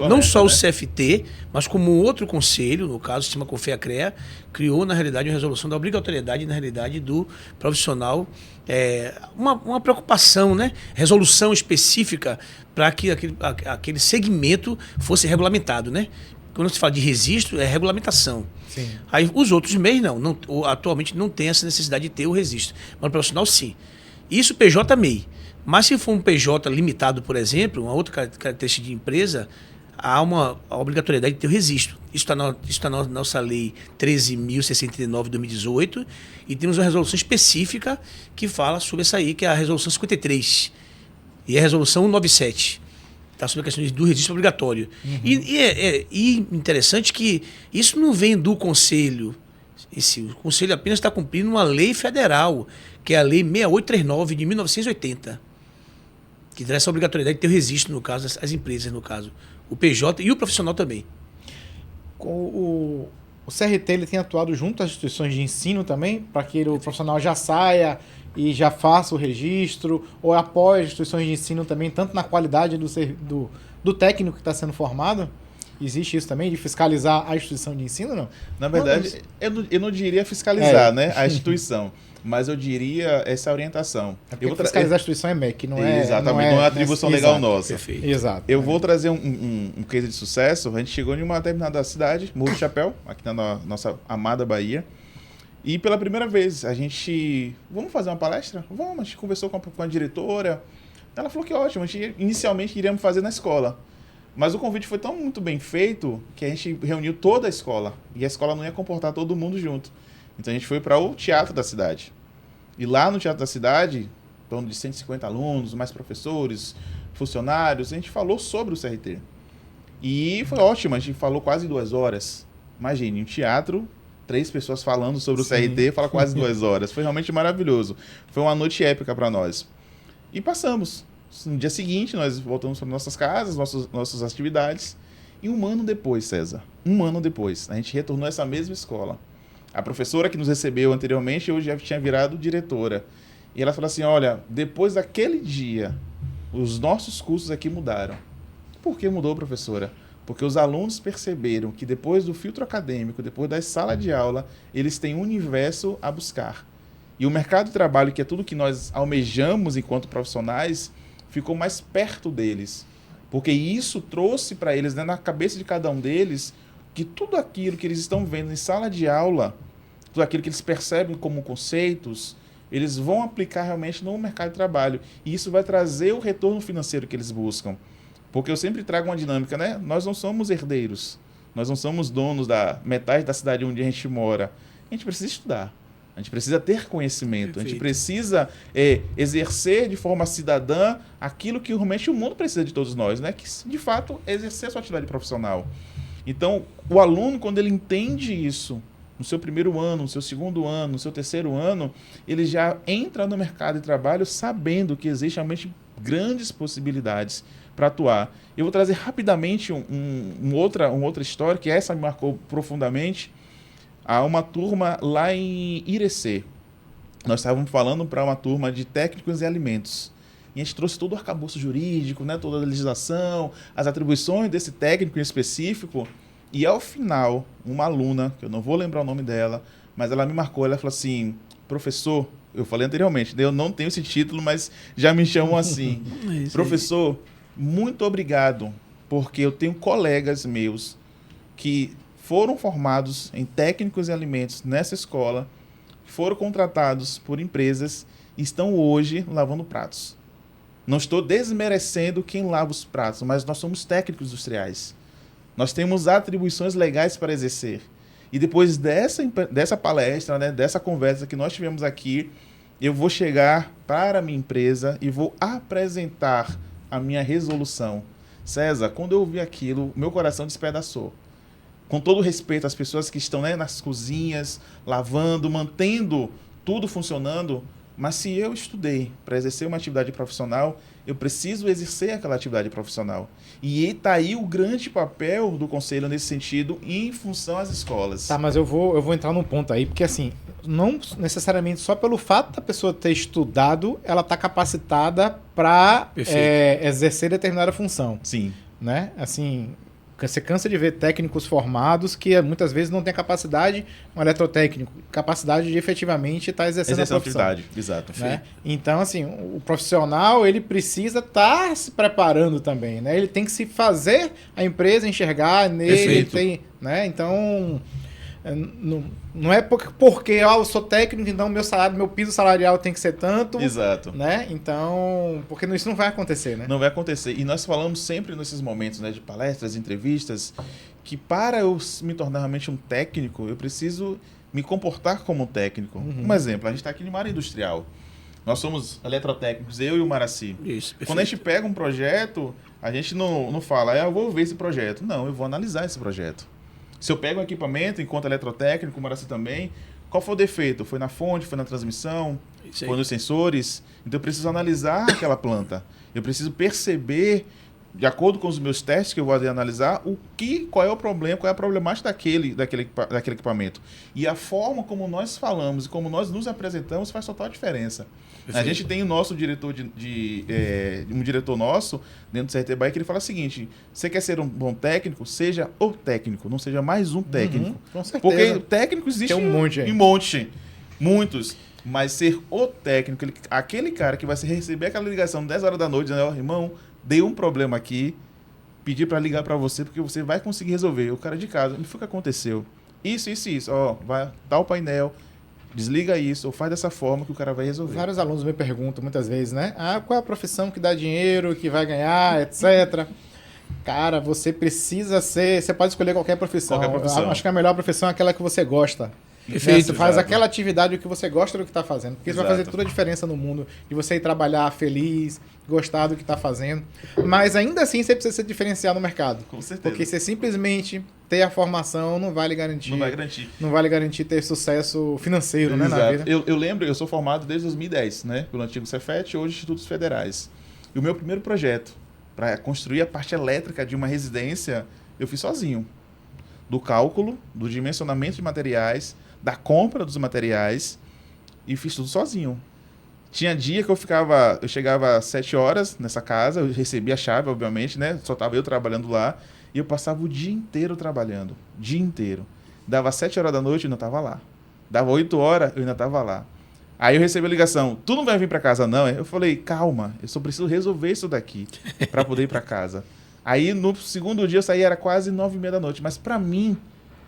não só o CFT, mas como outro conselho, no caso, o Sistema CONFEA-CREA, criou, na realidade, uma resolução da obrigatoriedade, na realidade, do profissional, uma preocupação, né? Resolução específica para que aquele segmento fosse regulamentado, né? Quando se fala de registro, é regulamentação. Sim. Aí, os outros MEIs, atualmente não tem essa necessidade de ter o registro, mas o profissional, sim. Isso PJ-MEI. Mas se for um PJ limitado, por exemplo, uma outra característica de empresa, há a obrigatoriedade de ter o registro. Isso está na nossa lei 13.069 de 2018 e temos uma resolução específica que fala sobre essa aí, que é a resolução 53 e a resolução 197. Está sobre a questão do registro obrigatório. Uhum. E interessante que isso não vem do Conselho. O Conselho apenas está cumprindo uma lei federal, que é a Lei 6839 de 1980. Que traz essa obrigatoriedade de ter o registro, no caso, as empresas, no caso, o PJ e o profissional também. o CRT ele tem atuado junto às instituições de ensino também, para que o profissional já saia e já faça o registro, ou apoia as instituições de ensino também, tanto na qualidade do técnico que está sendo formado? Existe isso também, de fiscalizar a instituição de ensino, não? Na verdade, eu não diria fiscalizar, né, a instituição, mas eu diria essa orientação. Fiscalizar a instituição é MEC, não é... Exatamente, não é atribuição legal nossa. Perfeito. Exato. Eu vou trazer um case de sucesso. A gente chegou em uma determinada cidade, Morro do Chapéu, aqui na nossa amada Bahia. E pela primeira vez, a gente... Vamos fazer uma palestra? Vamos, a gente conversou com a diretora. Ela falou que ótimo, a gente inicialmente iríamos fazer na escola. Mas o convite foi tão muito bem feito que a gente reuniu toda a escola. E a escola não ia comportar todo mundo junto. Então a gente foi para o teatro da cidade. E lá no teatro da cidade, em torno de 150 alunos, mais professores, funcionários, a gente falou sobre o CRT. E foi ótimo, a gente falou quase 2 horas. Imagine, um teatro, 3 pessoas falando sobre o CRT, fala quase 2 horas. Foi realmente maravilhoso. Foi uma noite épica para nós. E passamos. No dia seguinte, nós voltamos para nossas casas, nossas atividades. E 1 ano depois, César, 1 ano depois, a gente retornou a essa mesma escola. A professora que nos recebeu anteriormente, hoje já tinha virado diretora. E ela falou assim, olha, depois daquele dia, os nossos cursos aqui mudaram. Por que mudou, professora? Porque os alunos perceberam que depois do filtro acadêmico, depois da sala de aula, eles têm um universo a buscar. E o mercado de trabalho, que é tudo que nós almejamos enquanto profissionais, ficou mais perto deles. Porque isso trouxe para eles, né, na cabeça de cada um deles, que tudo aquilo que eles estão vendo em sala de aula, tudo aquilo que eles percebem como conceitos, eles vão aplicar realmente no mercado de trabalho. E isso vai trazer o retorno financeiro que eles buscam. Porque eu sempre trago uma dinâmica, né? Nós não somos herdeiros. Nós não somos donos da metade da cidade onde a gente mora. A gente precisa estudar. A gente precisa ter conhecimento. Perfeito. A gente precisa exercer de forma cidadã aquilo que realmente o mundo precisa de todos nós, né? Que, de fato, exercer a sua atividade profissional. Então, o aluno, quando ele entende isso, no seu primeiro ano, no seu segundo ano, no seu terceiro ano, ele já entra no mercado de trabalho sabendo que existem realmente grandes possibilidades para atuar. Eu vou trazer rapidamente uma outra história, que essa me marcou profundamente. Há uma turma lá em Irecê. Nós estávamos falando para uma turma de técnicos em alimentos. E a gente trouxe todo o arcabouço jurídico, né, toda a legislação, as atribuições desse técnico em específico. E ao final, uma aluna, que eu não vou lembrar o nome dela, mas ela me marcou, ela falou assim, professor, eu falei anteriormente, eu não tenho esse título, mas já me chamam assim. Professor, muito obrigado, porque eu tenho colegas meus que foram formados em técnicos em alimentos nessa escola, foram contratados por empresas e estão hoje lavando pratos. Não estou desmerecendo quem lava os pratos, mas nós somos técnicos industriais. Nós temos atribuições legais para exercer. E depois dessa palestra, né, dessa conversa que nós tivemos aqui, eu vou chegar para a minha empresa e vou apresentar a minha resolução. César, quando eu ouvi aquilo, meu coração despedaçou. Com todo respeito às pessoas que estão, né, nas cozinhas, lavando, mantendo tudo funcionando, mas se eu estudei para exercer uma atividade profissional, eu preciso exercer aquela atividade profissional. E está aí o grande papel do Conselho nesse sentido, em função às escolas. Tá, mas eu vou entrar num ponto aí, porque assim, não necessariamente só pelo fato da pessoa ter estudado, ela está capacitada para exercer determinada função. Sim. Né? Assim, você cansa de ver técnicos formados que muitas vezes não têm capacidade, um eletrotécnico, capacidade de efetivamente estar exercendo a profissão. Atividade, exato. Né? Então, assim, o profissional, ele precisa estar se preparando também, né? Ele tem que se fazer a empresa enxergar nele, tem, né? Então, não é porque eu sou técnico, então meu piso salarial tem que ser tanto. Exato. Né? Então, porque isso não vai acontecer, né? Não vai acontecer. E nós falamos sempre nesses momentos, né, de palestras, entrevistas, que para eu me tornar realmente um técnico, eu preciso me comportar como um técnico. Um exemplo, a gente está aqui em uma área industrial. Nós somos eletrotécnicos, eu e o Maraci. Isso, perfeito. Quando a gente pega um projeto, a gente não fala, eu vou ver esse projeto. Não, eu vou analisar esse projeto. Se eu pego um equipamento, enquanto eletrotécnico, o Maraci também, qual foi o defeito? Foi na fonte, foi na transmissão, foi nos sensores? Então eu preciso analisar aquela planta. Eu preciso perceber de acordo com os meus testes que eu vou analisar, qual é o problema, qual é a problemática daquele equipamento. E a forma como nós falamos e como nós nos apresentamos faz total diferença. Perfeito. A gente tem o nosso diretor um diretor nosso dentro do CRT Bahia que ele fala o seguinte: você quer ser um bom técnico? Seja o técnico, não seja mais um técnico. Com certeza. Porque técnico existe tem um monte, muitos. Mas ser o técnico, aquele cara que vai receber aquela ligação 10 horas da noite, dizendo, irmão, deu um problema aqui, pedir para ligar para você, porque você vai conseguir resolver. O cara de casa, me foi o que aconteceu. Isso. Vai dar o painel, desliga isso, ou faz dessa forma que o cara vai resolver. Vários alunos me perguntam muitas vezes, né? Qual é a profissão que dá dinheiro, que vai ganhar, etc. Cara, você precisa ser... Você pode escolher qualquer profissão. Eu acho que a melhor profissão é aquela que você gosta. Perfeito, você faz aquela atividade que você gosta do que está fazendo. Porque isso vai fazer toda a diferença no mundo. De você ir trabalhar feliz, gostar do que está fazendo. Mas ainda assim você precisa se diferenciar no mercado. Com certeza. Porque você simplesmente ter a formação não vai lhe garantir. Não vai lhe garantir ter sucesso financeiro, né, na vida. Eu lembro, eu sou formado desde 2010, né? Pelo antigo Cefet, hoje Institutos Federais. E o meu primeiro projeto para construir a parte elétrica de uma residência, eu fiz sozinho. Do cálculo, do dimensionamento de materiais, da compra dos materiais, e fiz tudo sozinho. Tinha dia que eu chegava às 7 horas nessa casa, eu recebia a chave, obviamente, né? Só estava eu trabalhando lá, e eu passava o dia inteiro trabalhando. Dia inteiro. Dava 7 horas da noite, eu ainda estava lá. Dava 8 horas, eu ainda estava lá. Aí eu recebi a ligação, tu não vai vir para casa não? Eu falei, calma, eu só preciso resolver isso daqui para poder ir para casa. Aí no segundo dia eu saí, era quase 9h30 da noite, mas para mim,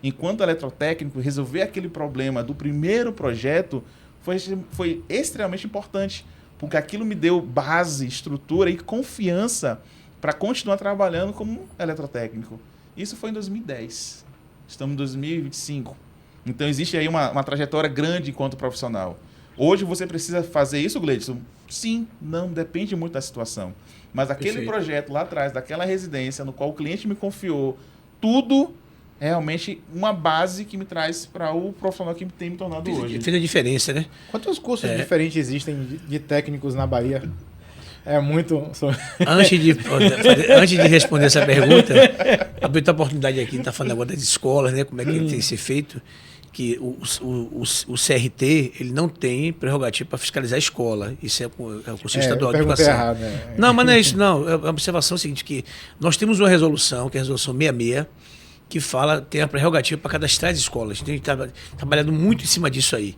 enquanto eletrotécnico, resolver aquele problema do primeiro projeto foi extremamente importante, porque aquilo me deu base, estrutura e confiança para continuar trabalhando como eletrotécnico. Isso foi em 2010. Estamos em 2025. Então existe aí uma trajetória grande enquanto profissional. Hoje você precisa fazer isso, Gleidson? Sim, não, depende muito da situação. Mas aquele projeto lá atrás, daquela residência, no qual o cliente me confiou, tudo é realmente uma base que me traz para o profissional que tem me tornado hoje. Fez a diferença, né? Quantos cursos diferentes existem de técnicos na Bahia? É muito... Antes de responder essa pergunta, abrir a oportunidade aqui, está falando agora das escolas, né? Como é que tem que ser feito, que o CRT ele não tem prerrogativa para fiscalizar a escola. Isso é o Conselho Estadual de Educação. Errado, né? Não, mas não é isso, não. É a observação seguinte, que nós temos uma resolução, que é a resolução 66, que tem a prerrogativa para cadastrar as escolas. A gente está trabalhando muito em cima disso aí.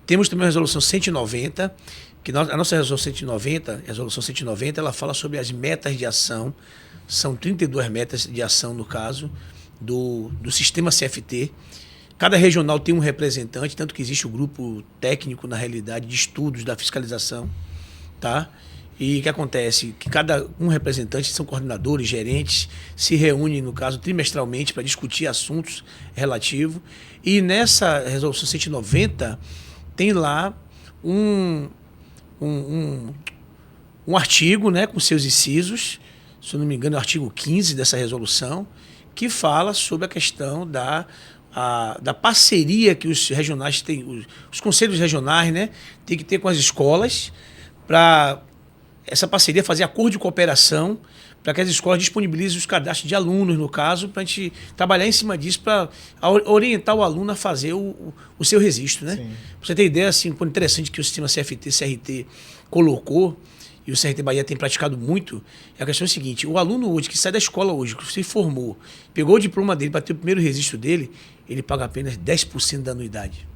Temos também a resolução 190, que a nossa resolução 190, ela fala sobre as metas de ação. São 32 metas de ação, no caso, do sistema CFT. Cada regional tem um representante, tanto que existe o grupo técnico, na realidade, de estudos da fiscalização. Tá? E o que acontece? Que cada representante, são coordenadores, gerentes, se reúnem, no caso, trimestralmente para discutir assuntos relativos. E nessa resolução 190 tem lá um artigo, né, com seus incisos, se eu não me engano, é o artigo 15 dessa resolução, que fala sobre a questão da parceria que os regionais têm, os conselhos regionais, né, têm que ter com as escolas, para essa parceria fazer acordo de cooperação, para que as escolas disponibilizem os cadastros de alunos, no caso, para a gente trabalhar em cima disso, para orientar o aluno a fazer o seu registro, né? Para você ter ideia, assim, interessante que o sistema CFT colocou, e o CRT Bahia tem praticado muito, a questão é a seguinte: o aluno hoje, que sai da escola hoje, que se formou, pegou o diploma dele para ter o primeiro registro dele, ele paga apenas 10% da anuidade.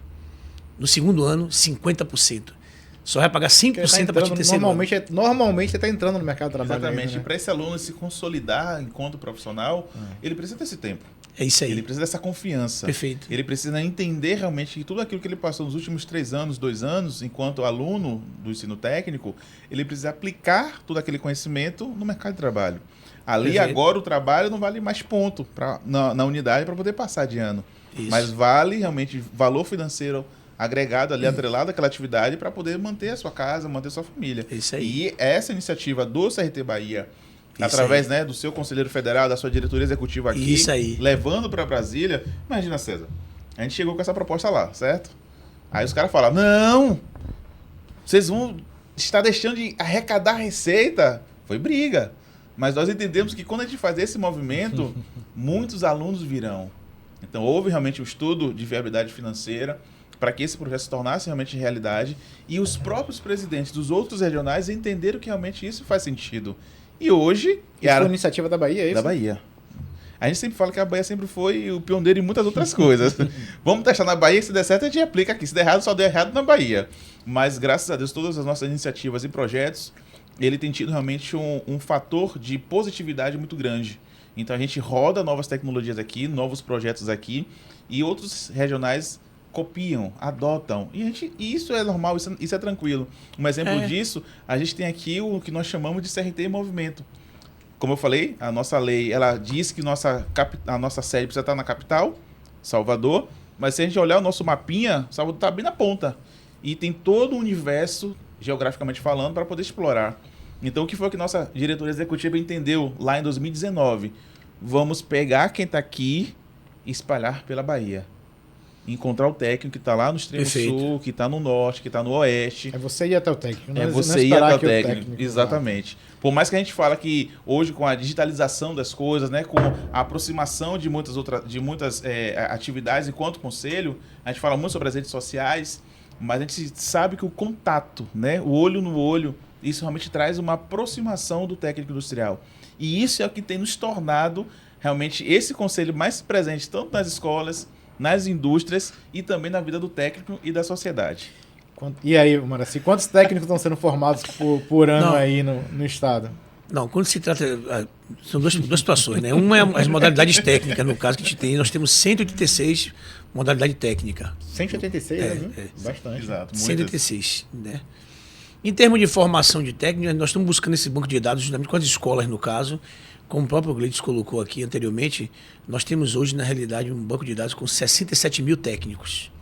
No segundo ano, 50%. Só vai pagar 5% a partir do terceiro ano. Normalmente você está entrando no mercado de trabalho. Exatamente. Né? Para esse aluno se consolidar enquanto profissional, ele precisa desse tempo. É isso aí. Ele precisa dessa confiança. Perfeito. Ele precisa entender realmente que tudo aquilo que ele passou nos últimos 3 anos, 2 anos, enquanto aluno do ensino técnico, ele precisa aplicar todo aquele conhecimento no mercado de trabalho. Ali, perfeito, agora o trabalho não vale mais ponto na unidade para poder passar de ano. Isso. Mas vale realmente valor financeiro agregado ali, atrelado àquela atividade para poder manter a sua casa, manter a sua família. Isso aí. E essa iniciativa do CRT Bahia, através, né, do seu conselheiro federal, da sua diretoria executiva aqui, isso aí, levando para Brasília. Imagina, César, a gente chegou com essa proposta lá, certo? Aí os caras falam, não, vocês vão estar deixando de arrecadar receita. Foi briga. Mas nós entendemos que quando a gente faz esse movimento, muitos alunos virão. Então, houve realmente um estudo de viabilidade financeira para que esse projeto se tornasse realmente realidade. E os próprios presidentes dos outros regionais entenderam que realmente isso faz sentido. E hoje... Isso foi iniciativa da Bahia, é isso? Da Bahia. A gente sempre fala que a Bahia sempre foi o pioneiro em muitas outras coisas. Vamos testar na Bahia, se der certo a gente aplica aqui. Se der errado, só der errado na Bahia. Mas, graças a Deus, todas as nossas iniciativas e projetos, ele tem tido realmente um fator de positividade muito grande. Então, a gente roda novas tecnologias aqui, novos projetos aqui, e outros regionais copiam, adotam. E isso é normal, isso é tranquilo. Um exemplo disso, a gente tem aqui o que nós chamamos de CRT em movimento. Como eu falei, a nossa lei, ela diz que a nossa sede precisa estar na capital, Salvador, mas se a gente olhar o nosso mapinha, Salvador está bem na ponta. E tem todo o universo, geograficamente falando, para poder explorar. Então, o que foi que nossa diretoria executiva entendeu lá em 2019? Vamos pegar quem está aqui e espalhar pela Bahia. Encontrar o técnico que está lá no extremo sul, que está no norte, que está no oeste. É você ir até o técnico. É você ir até o técnico. Exatamente. Por mais que a gente fala que hoje com a digitalização das coisas, né, com a aproximação de muitas atividades enquanto conselho, a gente fala muito sobre as redes sociais, mas a gente sabe que o contato, né, o olho no olho, isso realmente traz uma aproximação do técnico industrial. E isso é o que tem nos tornado realmente esse conselho mais presente tanto nas escolas, nas indústrias e também na vida do técnico e da sociedade. E aí, Maraci, quantos técnicos estão sendo formados por ano aí no estado? Não, quando se trata... São duas situações, né? Uma é as modalidades técnicas, no caso que a gente tem. Nós temos 186 modalidade técnica. 186, bastante. Exato. 186, né? Em termos de formação de técnicos, nós estamos buscando esse banco de dados justamente com as escolas, no caso. Como o próprio Gleides colocou aqui anteriormente, nós temos hoje, na realidade, um banco de dados com 67 mil técnicos.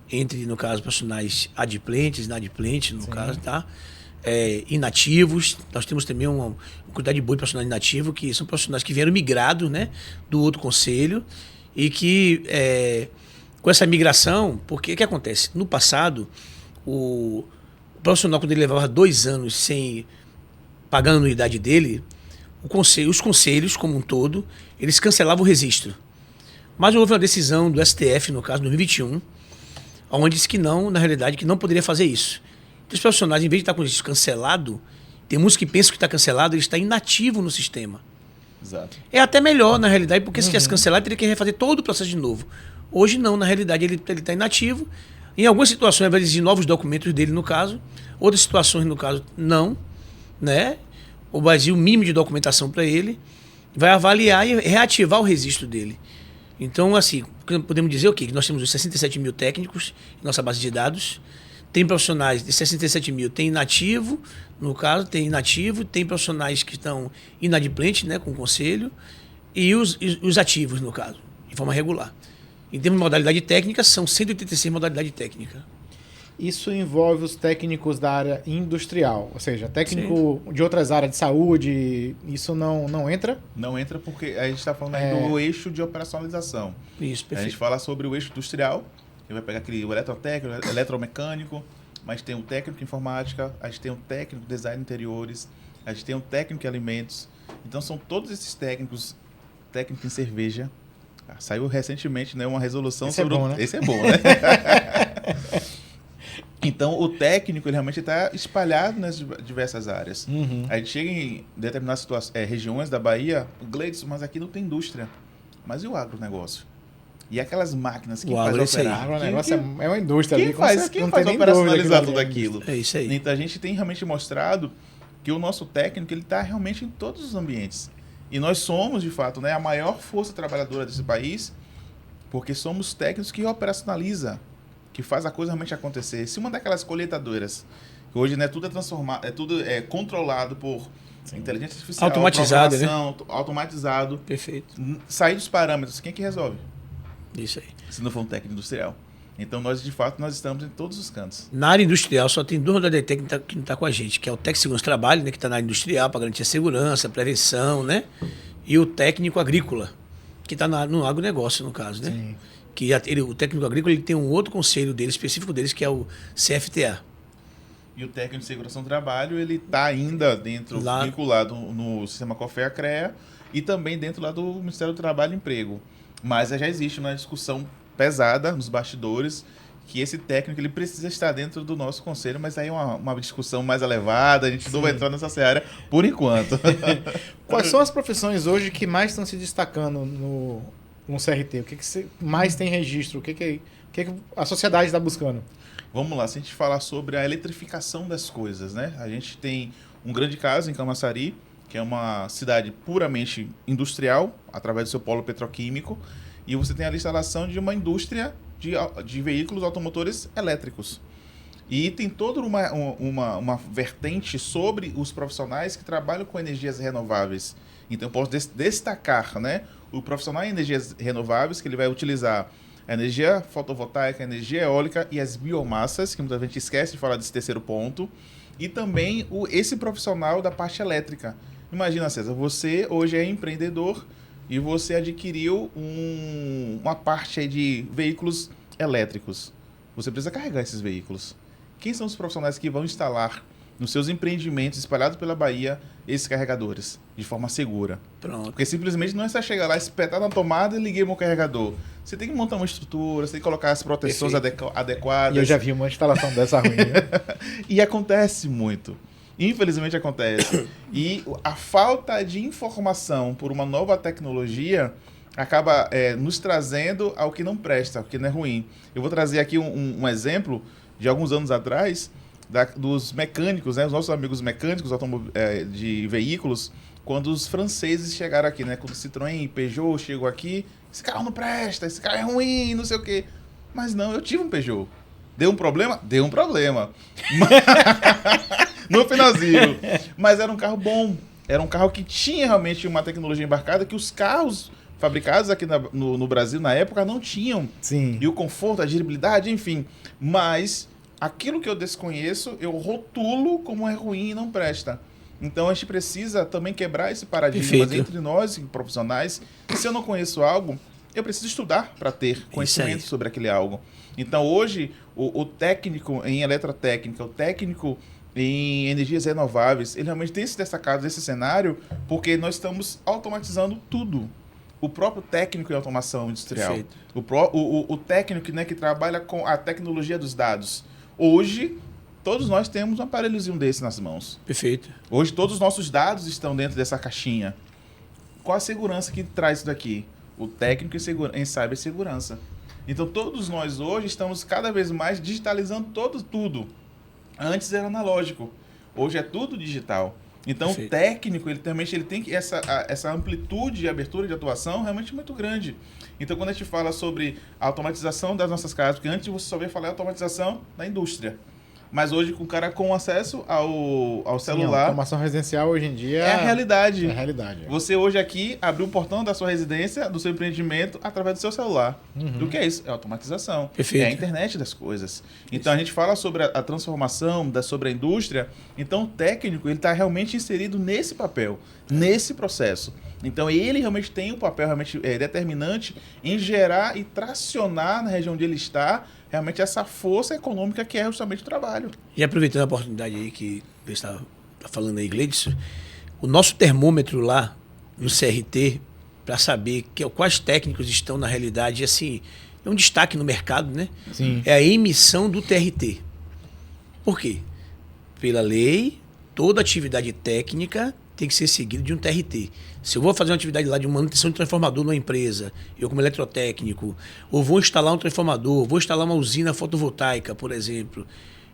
Entre, no caso, profissionais adimplentes, inadimplentes, no caso, tá? Inativos. Nós temos também uma quantidade boa de profissionais inativos, que são profissionais que vieram migrados, né, do outro conselho, e que, com essa migração, porque o que acontece? No passado, o profissional, quando ele levava 2 anos sem pagando a anuidade dele, os conselhos, como um todo, eles cancelavam o registro. Mas houve uma decisão do STF, no caso, em 2021, onde disse que não, na realidade, que não poderia fazer isso. Então, os profissionais, em vez de estar com isso cancelado, tem muitos que pensam que está cancelado, ele está inativo no sistema. Exato. É até melhor, na realidade, porque se tivesse cancelado, teria que refazer todo o processo de novo. Hoje não, na realidade, ele está inativo. Em algumas situações, vai exigir novos documentos dele, no caso. Outras situações, no caso, não, né? O Brasil, o mínimo de documentação para ele, vai avaliar e reativar o registro dele. Então, assim, podemos dizer o quê? Que nós temos os 67 mil técnicos em nossa base de dados. Tem profissionais de 67 mil, tem inativo, no caso, tem inativo, tem profissionais que estão inadimplentes, né, com o conselho, e os ativos, no caso, de forma regular. Em termos de modalidade técnica, são 186 modalidades técnicas. Isso envolve os técnicos da área industrial, ou seja, técnico de outras áreas de saúde, isso não entra? Não entra porque a gente está falando aí do eixo de operacionalização. Isso, perfeito. A gente fala sobre o eixo industrial, que vai pegar o eletrotécnico, eletromecânico, mas tem um técnico em informática, a gente tem um técnico em design de interiores, a gente tem um técnico em alimentos. Então são todos esses técnicos, técnico em cerveja. Saiu recentemente, né, uma resolução sobre... É bom, né? Esse é bom, né? Então, o técnico ele realmente está espalhado nas diversas áreas. A gente chega em determinadas regiões da Bahia, Gleides, mas aqui não tem indústria. Mas e o agronegócio? E aquelas máquinas que fazem operar? O agronegócio é uma indústria. Quem faz operacionalizar tudo aquilo? É isso aí. Então, a gente tem realmente mostrado que o nosso técnico ele está realmente em todos os ambientes. E nós somos, de fato, né, a maior força trabalhadora desse país, porque somos técnicos que operacionalizam, que faz a coisa realmente acontecer. Se uma daquelas colheitadoras, que hoje, né, tudo é transformado, tudo é controlado por inteligência artificial, automatizado, né? Automatizado. Perfeito. Sair dos parâmetros, quem é que resolve? Isso aí. Se não for um técnico industrial. Então, nós, de fato, nós estamos em todos os cantos. Na área industrial, só tem 2 modalidades técnicas que não está com a gente, que é o técnico de segurança do trabalho, né, que está na área industrial para garantir a segurança, prevenção, né? E o técnico agrícola, que está no agronegócio, no caso, né? Sim. Que o técnico agrícola ele tem um outro conselho dele, específico deles, que é o CFTA. E o técnico de segurança no trabalho, ele está ainda vinculado no sistema COFEA-CREA e também dentro lá do Ministério do Trabalho e Emprego. Mas já existe uma discussão pesada nos bastidores que esse técnico ele precisa estar dentro do nosso conselho, mas aí é uma discussão mais elevada, a gente não vai entrar nessa área por enquanto. Quais são as profissões hoje que mais estão se destacando no CRT? O que mais tem registro? O que a sociedade está buscando? Vamos lá, se a gente falar sobre a eletrificação das coisas, né? A gente tem um grande caso em Camaçari, que é uma cidade puramente industrial, através do seu polo petroquímico, e você tem a instalação de uma indústria de veículos automotores elétricos. E tem toda uma vertente sobre os profissionais que trabalham com energias renováveis. Então, eu posso destacar, né, o profissional em energias renováveis, que ele vai utilizar a energia fotovoltaica, a energia eólica e as biomassas, que muita gente esquece de falar desse terceiro ponto, e também esse profissional da parte elétrica. Imagina, César, você hoje é empreendedor e você adquiriu uma parte aí de veículos elétricos. Você precisa carregar esses veículos. Quem são os profissionais que vão instalar nos seus empreendimentos espalhados pela Bahia esses carregadores de forma segura? Pronto. Porque simplesmente não é só chegar lá, espetar na tomada e liguei meu carregador. Você tem que montar uma estrutura, você tem que colocar as proteções adequadas. E eu já vi uma instalação dessa ruim. Né? E acontece muito. Infelizmente acontece. E a falta de informação por uma nova tecnologia acaba nos trazendo ao que não presta, ao que não é ruim. Eu vou trazer aqui um exemplo de alguns anos atrás, dos mecânicos, né, os nossos amigos mecânicos de veículos, quando os franceses chegaram aqui, né, quando o Citroën e Peugeot chegou aqui, esse carro não presta, esse carro é ruim, não sei o quê. Mas não, eu tive um Peugeot. Deu um problema? Deu um problema. No finalzinho. Mas era um carro bom. Era um carro que tinha realmente uma tecnologia embarcada que os carros fabricados aqui no Brasil na época não tinham. Sim. E o conforto, a dirigibilidade, enfim. Mas aquilo que eu desconheço, eu rotulo como é ruim e não presta. Então a gente precisa também quebrar esse paradigma entre nós profissionais. E se eu não conheço algo, eu preciso estudar para ter conhecimento sobre aquele algo. Então hoje, o técnico em eletrotécnica, o técnico em energias renováveis, ele realmente tem se destacado nesse cenário porque nós estamos automatizando tudo. O próprio técnico em automação industrial, o técnico, né, que trabalha com a tecnologia dos dados. Hoje, todos nós temos um aparelhozinho desse nas mãos. Perfeito. Hoje, todos os nossos dados estão dentro dessa caixinha. Qual a segurança que traz isso daqui? O técnico em cibersegurança. Então, todos nós hoje estamos cada vez mais digitalizando tudo. Antes era analógico. Hoje é tudo digital. Então, o técnico, ele tem que essa amplitude de abertura de atuação realmente muito grande. Então, quando a gente fala sobre a automatização das nossas casas, porque antes você só via falar automatização na indústria. Mas hoje, com o cara com acesso ao celular... A automação residencial hoje em dia... É a realidade. É a realidade. Você hoje aqui abriu um portão da sua residência, do seu empreendimento, através do seu celular. O que é isso? É automatização. Perfeito. É a internet das coisas. Então, a gente fala sobre a transformação, sobre a indústria. Então, o técnico ele está realmente inserido nesse papel, nesse processo. Então, ele realmente tem um papel realmente determinante em gerar e tracionar na região onde ele está realmente essa força econômica que é justamente o trabalho. E aproveitando a oportunidade aí que você está falando aí, Gleidson, o nosso termômetro lá no CRT, para saber quais técnicos estão na realidade, assim, é um destaque no mercado, né? Sim. É a emissão do TRT. Por quê? Pela lei, toda atividade técnica tem que ser seguida de um TRT. Se eu vou fazer uma atividade lá de manutenção de transformador numa empresa, eu como eletrotécnico, ou vou instalar um transformador, vou instalar uma usina fotovoltaica, por exemplo,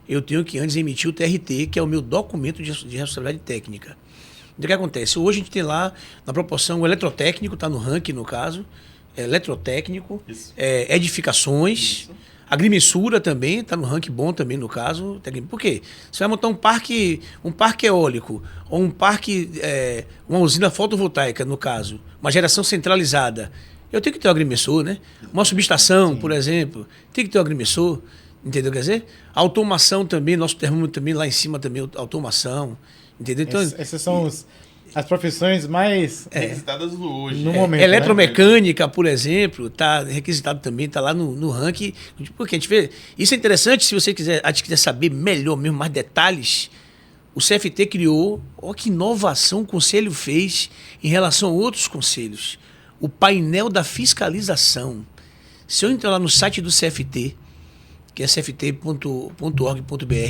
eu tenho que antes emitir o TRT, que é o meu documento de responsabilidade técnica. Então o que acontece? Hoje a gente tem lá, na proporção, o eletrotécnico, está no ranking no caso, eletrotécnico, edificações... Isso. Agrimensura também, está no ranking bom também no caso. Por quê? Você vai montar um parque eólico, ou uma usina fotovoltaica, no caso, uma geração centralizada. Eu tenho que ter um agrimensor, né? Uma subestação, por exemplo, tem que ter um agrimensor, entendeu? Quer dizer, a automação também, nosso termômetro também, lá em cima também, automação, entendeu? Então, esses são As profissões mais requisitadas hoje. No momento, eletromecânica, por exemplo, está requisitado também, está lá no ranking. Porque a gente vê. Isso é interessante, se você quiser saber melhor, mesmo mais detalhes. O CFT criou, olha que inovação o Conselho fez em relação a outros conselhos. O painel da fiscalização. Se eu entrar lá no site do CFT, que é cft.org.br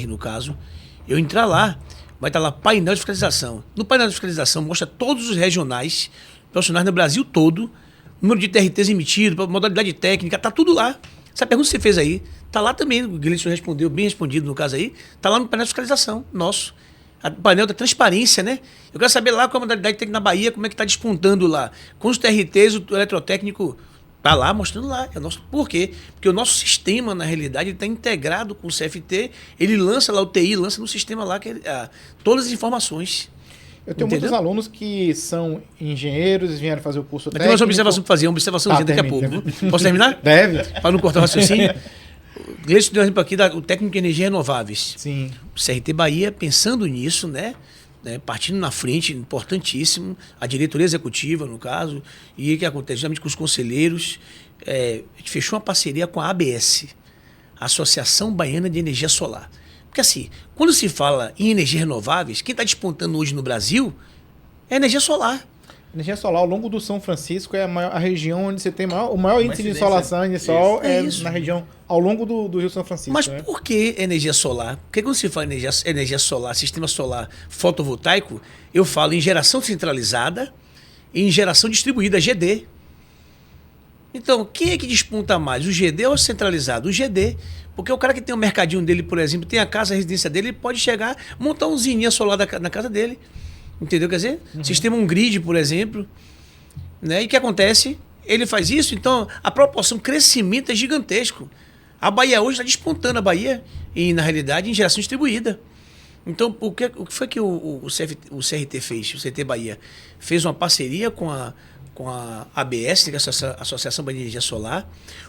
no caso, eu entrar lá, vai estar lá painel de fiscalização. No painel de fiscalização mostra todos os regionais, profissionais no Brasil todo, número de TRTs emitidos, modalidade técnica, tá tudo lá. Essa pergunta que você fez aí, tá lá também, o Gleison respondeu, bem respondido no caso aí, tá lá no painel de fiscalização nosso. O painel da transparência, né? Eu quero saber lá qual a modalidade técnica na Bahia, como é que está despontando lá. Com os TRTs, o eletrotécnico está lá, mostrando lá. Por quê? Porque o nosso sistema, na realidade, está integrado com o CFT, ele lança lá, o TI lança no sistema lá todas as informações. Eu tenho muitos alunos que são engenheiros, vieram fazer o curso técnico. Tem uma observação para fazer, uma observaçãozinha daqui a pouco. Posso terminar? Deve. Para não cortar o raciocínio. Gleison deu um exemplo aqui o técnico de energias renováveis. Sim. O CRT Bahia, pensando nisso, né, partindo na frente, importantíssimo, a diretoria executiva, no caso, e o que acontece justamente com os conselheiros, a gente fechou uma parceria com a ABS, a Associação Baiana de Energia Solar. Porque assim, quando se fala em energias renováveis, quem está despontando hoje no Brasil é a energia solar. Energia solar ao longo do São Francisco é a região onde você tem o maior índice de insolação de sol na região ao longo do Rio São Francisco. Mas por que energia solar? Porque quando se fala em energia solar, sistema solar fotovoltaico, eu falo em geração centralizada e em geração distribuída, GD. Então, quem é que desponta mais? O GD ou o centralizado? O GD. Porque o cara que tem o mercadinho dele, por exemplo, tem a casa, a residência dele, ele pode chegar, montar um zininha solar na casa dele. Entendeu? Quer dizer, sistema grid, por exemplo. Né? E o que acontece? Ele faz isso, então a proporção crescimento é gigantesco. A Bahia hoje está despontando a Bahia, e na realidade em geração distribuída. Então, o que foi que o CRT fez, o CRT Bahia? Fez uma parceria com a ABS, que é a Associação Bahia de Energia Solar.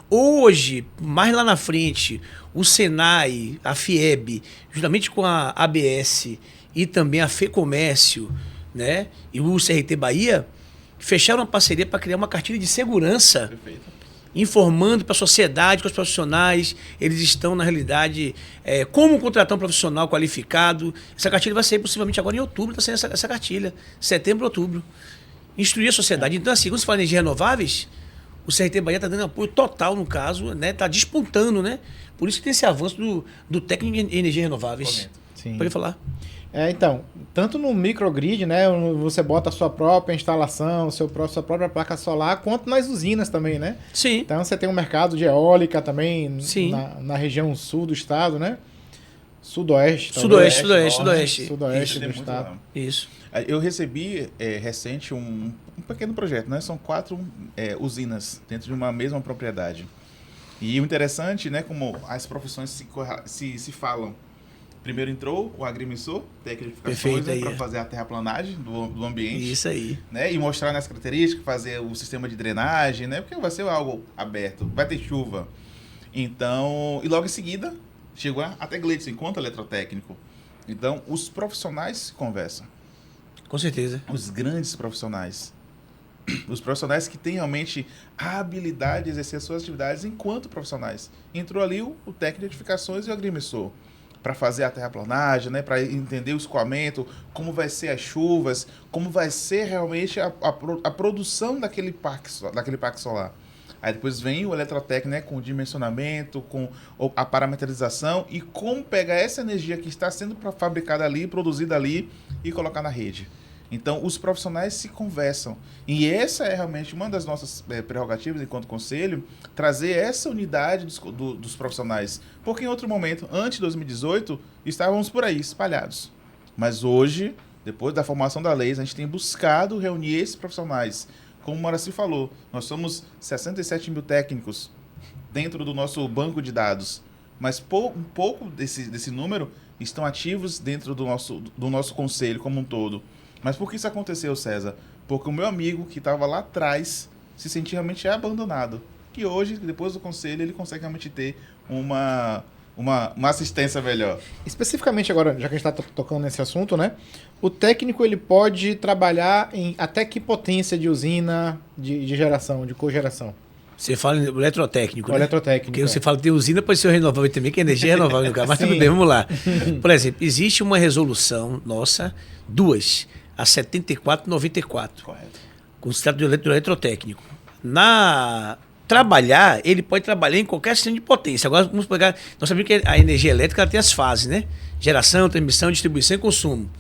Hoje, mais lá na frente, o Senai, a FIEB, justamente com a ABS e também a FEComércio, né, e o CRT Bahia, fecharam uma parceria para criar uma cartilha de segurança. Perfeito. Informando para a sociedade, com os profissionais, eles estão, na realidade, como contratar um profissional qualificado. Essa cartilha vai sair possivelmente agora em outubro, está saindo essa cartilha, setembro, outubro. Instruir a sociedade. Então, assim, quando se fala em energias renováveis, o CRT Bahia está dando apoio total, no caso, né? Está despontando, né? Por isso que tem esse avanço do técnico em energias renováveis. Sim. Pode falar. Então, tanto no microgrid, né, você bota a sua própria instalação, sua própria placa solar, quanto nas usinas também, né? Sim. Então você tem um mercado de eólica também. Sim. Na região sul do estado, né? Sudoeste do estado. Isso. Eu recebi recente um pequeno projeto, né? São 4 usinas dentro de uma mesma propriedade. E o interessante, né, como as profissões se falam. Primeiro entrou o agrimensor, técnico de edificações, para fazer a terraplanagem do ambiente. Isso aí. Né, e mostrar nas características, fazer o sistema de drenagem, né? Porque vai ser algo aberto, vai ter chuva. Então, e logo em seguida, chegou até Gleison, enquanto eletrotécnico. Então, os profissionais se conversam. Com certeza. Os grandes profissionais. Os profissionais que têm realmente a habilidade de exercer suas atividades enquanto profissionais. Entrou ali o técnico de edificações e o agrimensor, para fazer a terraplanagem, né, para entender o escoamento, como vai ser as chuvas, como vai ser realmente a produção daquele parque solar. Aí depois vem o eletrotécnico, né, com o dimensionamento, com a parametrização e como pegar essa energia que está sendo fabricada ali, produzida ali e colocar na rede. Então, os profissionais se conversam. E essa é realmente uma das nossas prerrogativas enquanto conselho, trazer essa unidade dos profissionais. Porque em outro momento, antes de 2018, estávamos por aí, espalhados. Mas hoje, depois da formação da lei, a gente tem buscado reunir esses profissionais. Como o Moraci falou, nós somos 67 mil técnicos dentro do nosso banco de dados. Mas um pouco desse número estão ativos dentro do nosso conselho como um todo. Mas por que isso aconteceu, César? Porque o meu amigo que estava lá atrás se sentia realmente abandonado. E hoje, depois do conselho, ele consegue realmente ter uma uma assistência melhor. Especificamente agora, já que a gente está tocando nesse assunto, né? O técnico ele pode trabalhar em até que potência de usina de geração, de cogeração? Você fala em eletrotécnico, né? Eletrotécnico. Porque você fala de usina, pode ser renovável também, que é energia renovável no caso. Mas tudo bem, vamos lá. Por exemplo, existe uma resolução nossa, duas, a 7494. Correto. Considerado do eletrotécnico. Trabalhar, ele pode trabalhar em qualquer sistema de potência. Agora, vamos pegar... Nós sabemos que a energia elétrica ela tem as fases, né? Geração, transmissão, distribuição e consumo.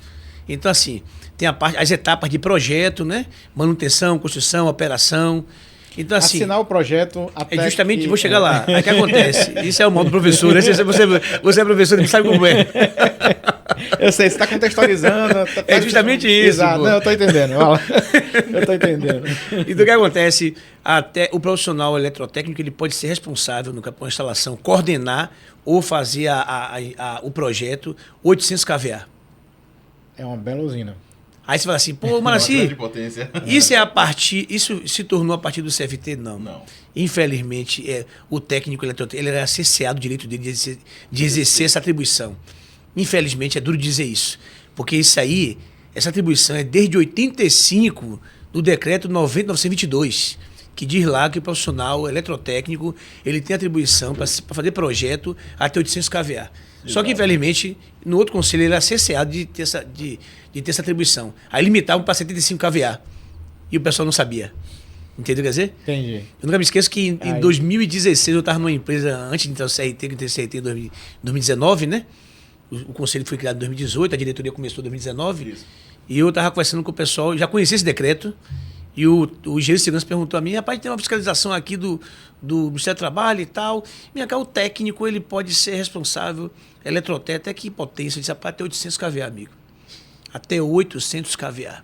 Então, assim, tem as etapas de projeto, né? Manutenção, construção, operação. Então, assim, assinar o projeto até é justamente, vou chegar lá. Aí o que acontece? Isso é o modo do professor, né? Você é professor, não sabe como é. Eu sei, você está contextualizando. É justamente isso. Exato, não, eu estou entendendo. Eu estou entendendo. Então, o que acontece? Até o profissional eletrotécnico ele pode ser responsável no campo de instalação, coordenar ou fazer o projeto 800 kVA. É uma bela usina. Aí você fala assim, pô, Maraci, Potência. isso se tornou a partir do CFT? Não. Infelizmente, o técnico eletrotécnico ele era cerceado o direito dele de exercer essa atribuição. Infelizmente, é duro dizer isso. Porque essa atribuição é desde 85 do decreto 90.922, que diz lá que o profissional eletrotécnico ele tem atribuição para fazer projeto até 800 kVA. Só que, infelizmente, no outro conselho ele era cerceado de ter essa atribuição. Aí limitavam para 75 kVA. E o pessoal não sabia. Entendeu? Quer dizer? Entendi. Eu nunca me esqueço que em 2016 eu estava numa empresa, antes de entrar no CRT, que entrei no CRT em 2019, né? O conselho foi criado em 2018, a diretoria começou em 2019. Isso. E eu estava conversando com o pessoal, já conhecia esse decreto. E o gerente de segurança perguntou a mim, rapaz, tem uma fiscalização aqui do Ministério do Trabalho e tal. Minha cá, o técnico ele pode ser responsável, eletrotécnico, até que potência? Eu disse, até 800 kVA, amigo. Até 800 kVA.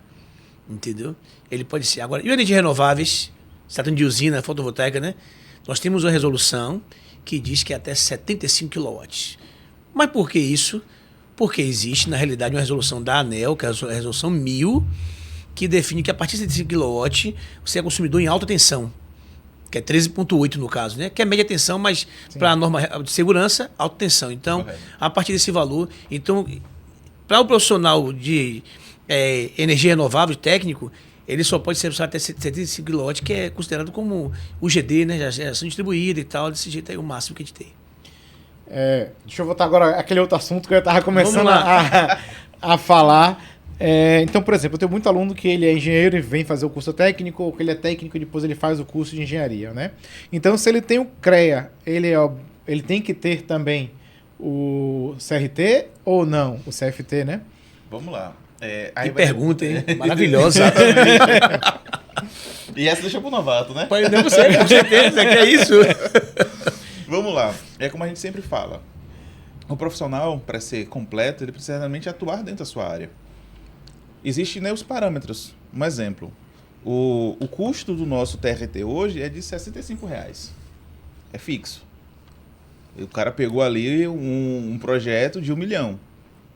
Entendeu? Ele pode ser. Agora, e o energia renováveis, se tratando de usina fotovoltaica, né? Nós temos uma resolução que diz que é até 75 kW. Mas por que isso? Porque existe, na realidade, uma resolução da ANEEL, que é a resolução 1000, que define que a partir de 75 kW você é consumidor em alta tensão, que é 13,8 no caso, né? Que é média tensão, mas para a norma de segurança, alta tensão. Então, a partir desse valor, então, para o profissional de energia renovável, técnico, ele só pode ser usado até 75 kW, que é considerado como o GD, né? A geração distribuída e tal, desse jeito aí, o máximo que a gente tem. Deixa eu voltar agora àquele outro assunto que eu estava começando a falar. Então, por exemplo, eu tenho muito aluno que ele é engenheiro e vem fazer o curso técnico, ou que ele é técnico e depois ele faz o curso de engenharia, né? Então, se ele tem o CREA, ele tem que ter também o CRT ou não? O CFT, né? Vamos lá. Que pergunta, hein? Maravilhosa. E essa deixa pro novato, né? Pode não você, com certeza, que é isso. Vamos lá. É como a gente sempre fala. O profissional, para ser completo, ele precisa realmente atuar dentro da sua área. Existem, né, os parâmetros. Um exemplo. O custo do nosso TRT hoje é de R$65. É fixo. O cara pegou ali um projeto de 1 milhão.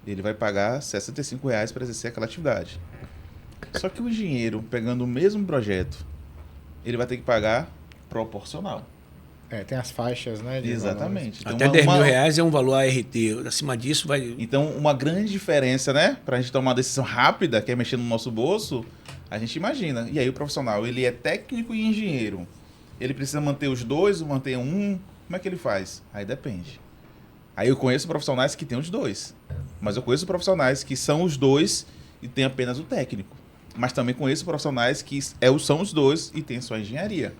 Ele vai pagar R$65 para exercer aquela atividade. Só que o engenheiro, pegando o mesmo projeto, ele vai ter que pagar proporcional. Tem as faixas, né? Exatamente. Então, até R$10.000 é um valor ART. Acima disso vai... Então, uma grande diferença, né? Para a gente tomar uma decisão rápida, que é mexer no nosso bolso, a gente imagina. E aí o profissional, ele é técnico e engenheiro. Ele precisa manter os dois, manter um. Como é que ele faz? Aí depende. Aí eu conheço profissionais que têm os dois. Mas eu conheço profissionais que são os dois e têm apenas o técnico. Mas também conheço profissionais que são os dois e têm só a engenharia.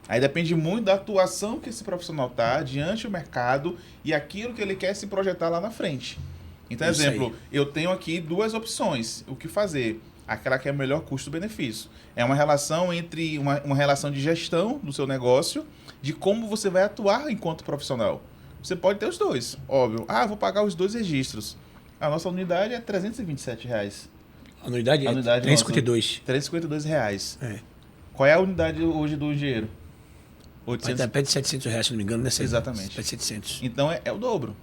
Aí depende muito da atuação que esse profissional está diante do mercado e aquilo que ele quer se projetar lá na frente. Então, exemplo, eu tenho aqui duas opções. O que fazer? Aquela que é o melhor custo-benefício. É uma relação entre uma relação de gestão do seu negócio, de como você vai atuar enquanto profissional. Você pode ter os dois, óbvio. Vou pagar os dois registros. A nossa unidade é R$327. A unidade é R$352. R$352. É. Qual é a unidade hoje do engenheiro? 800. Pede R$700, se não me engano, né? Exatamente. Pede 700. Então é o dobro.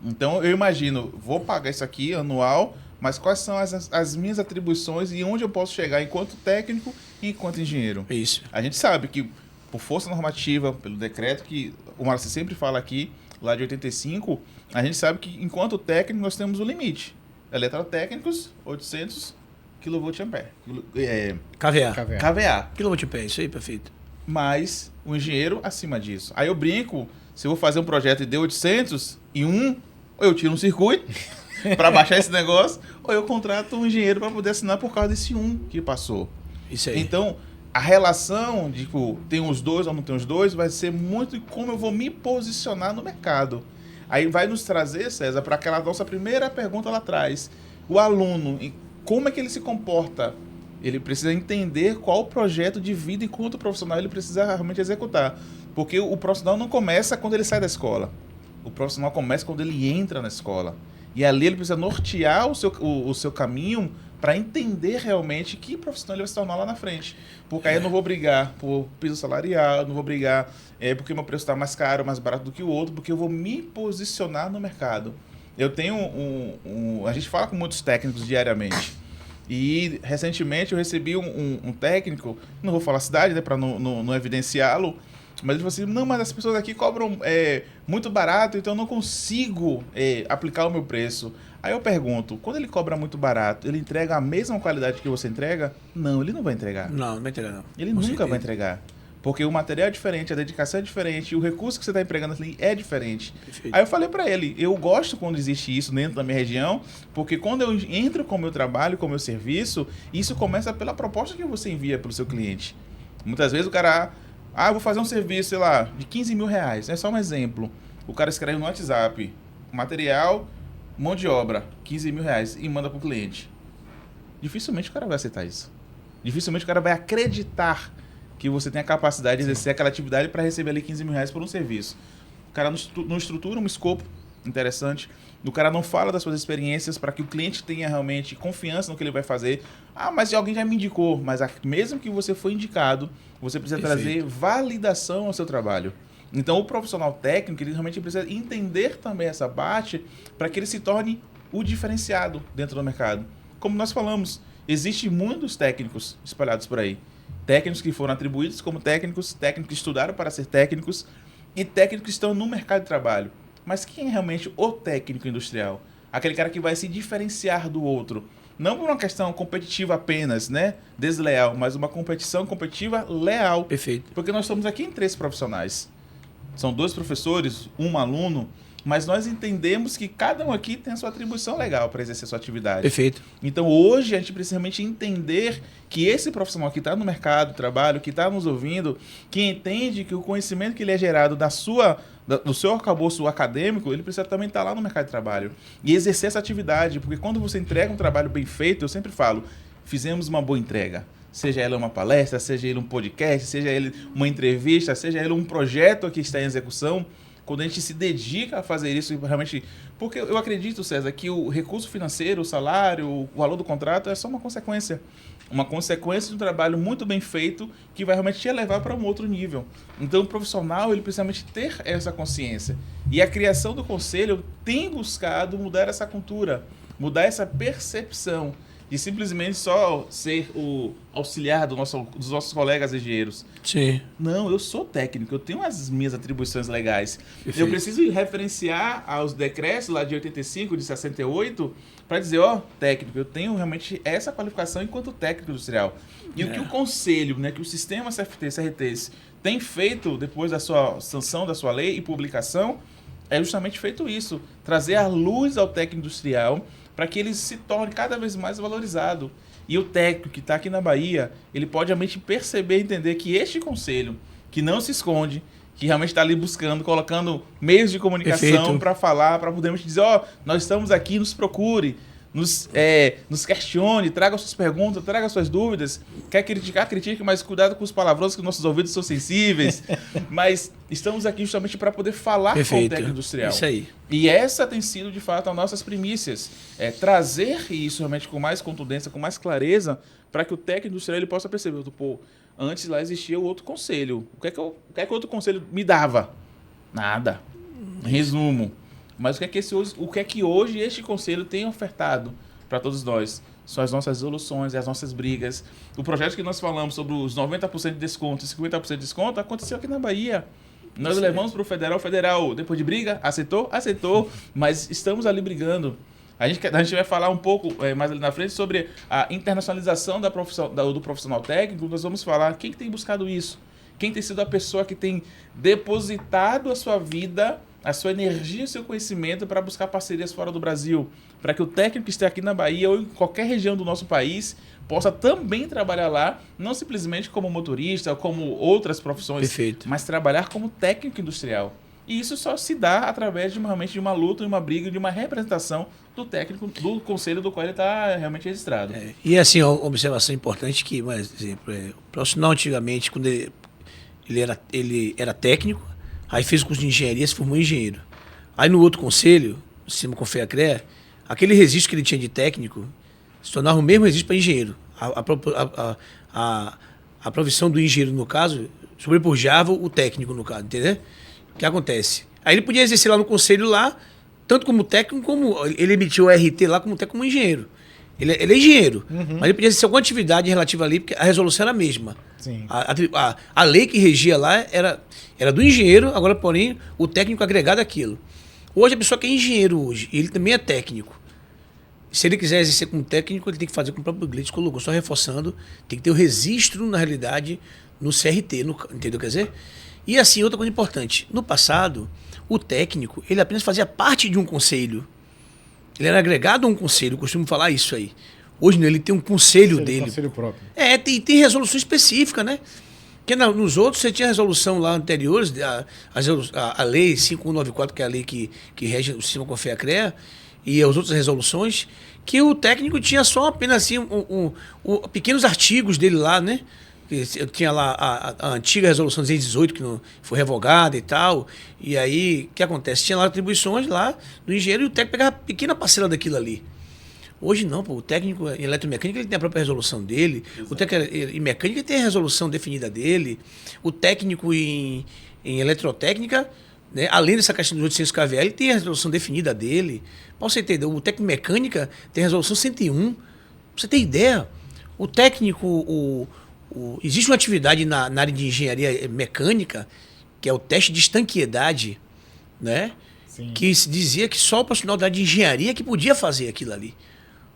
Então eu imagino, vou pagar isso aqui anual, mas quais são as minhas atribuições e onde eu posso chegar enquanto técnico e enquanto engenheiro? É isso. A gente sabe que, por força normativa, pelo decreto que o Márcio sempre fala aqui, lá de 85, A gente sabe que, enquanto técnico, nós temos o limite. Eletrotécnicos, 800 kVA. KVA. Quilowatt-pé, isso aí, perfeito. Mas o engenheiro acima disso. Aí eu brinco, se eu vou fazer um projeto e dê 800 e ou eu tiro um circuito para baixar esse negócio, ou eu contrato um engenheiro para poder assinar por causa desse que passou. Isso aí. Então, a relação de, tipo, tem os dois ou não tem os dois, vai ser muito de como eu vou me posicionar no mercado. Aí vai nos trazer, César, para aquela nossa primeira pergunta lá atrás. O aluno, como é que ele se comporta? Ele precisa entender qual o projeto de vida enquanto profissional ele precisa realmente executar. Porque o profissional não começa quando ele sai da escola. O profissional começa quando ele entra na escola. E ali ele precisa nortear o seu caminho para entender realmente que profissional ele vai se tornar lá na frente. Porque aí eu não vou brigar por piso salarial, eu não vou brigar porque meu preço está mais caro, mais barato do que o outro, porque eu vou me posicionar no mercado. Eu tenho a gente fala com muitos técnicos diariamente. E recentemente eu recebi um técnico, não vou falar a cidade, né, para não evidenciá-lo, mas ele falou assim, não, mas as pessoas aqui cobram muito barato, então eu não consigo aplicar o meu preço. Aí eu pergunto, quando ele cobra muito barato, ele entrega a mesma qualidade que você entrega? Não, ele não vai entregar. Não vai entregar não. Ele nunca vai entregar. Porque o material é diferente, a dedicação é diferente, o recurso que você está empregando ali é diferente. Perfeito. Aí eu falei para ele, eu gosto quando existe isso dentro da minha região, porque quando eu entro com o meu trabalho, com o meu serviço, isso começa pela proposta que você envia para o seu cliente. Muitas vezes o cara, eu vou fazer um serviço, sei lá, de 15 mil reais, é só um exemplo. O cara escreve no WhatsApp, material, mão de obra, 15 mil reais, e manda para o cliente. Dificilmente o cara vai aceitar isso. Dificilmente o cara vai acreditar que você tem a capacidade de exercer aquela atividade para receber ali 15 mil reais por um serviço. O cara não estrutura um escopo interessante, o cara não fala das suas experiências para que o cliente tenha realmente confiança no que ele vai fazer. Mas alguém já me indicou, mas mesmo que você foi indicado, você precisa trazer validação ao seu trabalho. Então o profissional técnico, ele realmente precisa entender também essa parte para que ele se torne o diferenciado dentro do mercado. Como nós falamos, existem muitos técnicos espalhados por aí. Técnicos que foram atribuídos como técnicos que estudaram para ser técnicos e técnicos que estão no mercado de trabalho. Mas quem é realmente o técnico industrial? Aquele cara que vai se diferenciar do outro. Não por uma questão competitiva apenas, né? Desleal, mas uma competição competitiva leal. Perfeito. Porque nós estamos aqui em 3 profissionais. São 2 professores, um aluno, mas nós entendemos que cada um aqui tem a sua atribuição legal para exercer sua atividade. Perfeito. Então, hoje, a gente precisa realmente entender que esse profissional que está no mercado de trabalho, que está nos ouvindo, que entende que o conhecimento que ele é gerado do seu arcabouço acadêmico, ele precisa também estar lá no mercado de trabalho e exercer essa atividade. Porque quando você entrega um trabalho bem feito, eu sempre falo, fizemos uma boa entrega. Seja ela uma palestra, seja ele um podcast, seja ele uma entrevista, seja ele um projeto que está em execução. Quando a gente se dedica a fazer isso, realmente... Porque eu acredito, César, que o recurso financeiro, o salário, o valor do contrato é só uma consequência. Uma consequência de um trabalho muito bem feito que vai realmente te levar para um outro nível. Então, o profissional, ele precisa realmente ter essa consciência. E a criação do conselho tem buscado mudar essa cultura, mudar essa percepção de simplesmente só ser o auxiliar dos nossos colegas engenheiros. Sim. Não, eu sou técnico, eu tenho as minhas atribuições legais. Perfeito. Eu preciso referenciar aos decretos lá de 85, de 68, para dizer, técnico, eu tenho realmente essa qualificação enquanto técnico industrial. E o que o conselho, né, que o sistema CRTs tem feito depois da sua sanção da sua lei e publicação, é justamente feito isso, trazer a luz ao técnico industrial para que ele se torne cada vez mais valorizado. E o técnico que está aqui na Bahia, ele pode realmente perceber e entender que este conselho, que não se esconde, que realmente está ali buscando, colocando meios de comunicação para falar, para podermos dizer, nós estamos aqui, nos procure, nos questione, traga suas perguntas, traga suas dúvidas. Quer criticar, critique, mas cuidado com os palavrões que nossos ouvidos são sensíveis. Mas estamos aqui justamente para poder falar com o técnico industrial. Isso aí. E essa tem sido, de fato, as nossas primícias. Trazer isso realmente com mais contundência, com mais clareza, para que o técnico industrial ele possa perceber, antes lá existia o outro conselho. O que é que o outro conselho me dava? Nada. Resumo. Mas o que é que hoje este conselho tem ofertado para todos nós? São as nossas resoluções, as nossas brigas. O projeto que nós falamos sobre os 90% de desconto e 50% de desconto aconteceu aqui na Bahia. Nós levamos para o federal, depois de briga, aceitou, mas estamos ali brigando. A gente vai falar um pouco mais ali na frente sobre a internacionalização do profissional técnico. Nós vamos falar quem tem buscado isso, quem tem sido a pessoa que tem depositado a sua vida, a sua energia e o seu conhecimento para buscar parcerias fora do Brasil, para que o técnico que esteja aqui na Bahia ou em qualquer região do nosso país possa também trabalhar lá, não simplesmente como motorista ou como outras profissões, Perfeito. mas trabalhar como técnico industrial. E isso só se dá através realmente de uma luta, de uma briga, de uma representação do técnico, do conselho do qual ele está realmente registrado. E assim, uma observação importante que, por exemplo, o profissional antigamente, quando ele era técnico, aí fez o curso de engenharia, se formou em engenheiro. Aí no outro conselho, o Sistema Confeacrea, aquele registro que ele tinha de técnico se tornava o mesmo registro para engenheiro. A profissão do engenheiro, no caso, sobrepujava o técnico, no caso, entendeu? O que acontece? Aí ele podia exercer lá no conselho, lá, tanto como técnico, como ele emitiu o RT lá como técnico, como engenheiro. Ele é engenheiro, mas ele podia exercer alguma atividade relativa ali, porque a resolução era a mesma. Sim. A lei que regia lá era do engenheiro, agora, porém, o técnico agregado àquilo. Hoje, a pessoa que é engenheiro hoje, ele também é técnico. Se ele quiser exercer como técnico, ele tem que fazer como o próprio Gleides colocou, só reforçando, tem que ter o registro, na realidade, no CRT, entendeu? Quer dizer? E assim, outra coisa importante, no passado, o técnico, ele apenas fazia parte de um conselho. Ele era agregado a um conselho, eu costumo falar isso aí. Hoje, ele tem um conselho dele. Conselho próprio. Tem resolução específica, né? Porque nos outros você tinha resolução lá anteriores, a lei 5194, que é a lei que rege o sistema Confeacrea, e as outras resoluções, que o técnico tinha só apenas assim, pequenos artigos dele lá, né? Tinha lá a antiga resolução 218, que não foi revogada e tal. E aí, o que acontece? Tinha lá atribuições lá do engenheiro e o técnico pegava pequena parcela daquilo ali. Hoje não, pô, o técnico em eletromecânica ele tem a própria resolução dele, exato. O técnico em mecânica ele tem a resolução definida dele, o técnico em eletrotécnica, né, além dessa questão dos 800 kVA, ele tem a resolução definida dele. Para você entender, o técnico em mecânica tem a resolução 101. Pra você ter ideia, o técnico, existe uma atividade na área de engenharia mecânica, que é o teste de estanqueidade, né? Sim. Que se dizia que só o profissional da área de engenharia que podia fazer aquilo ali.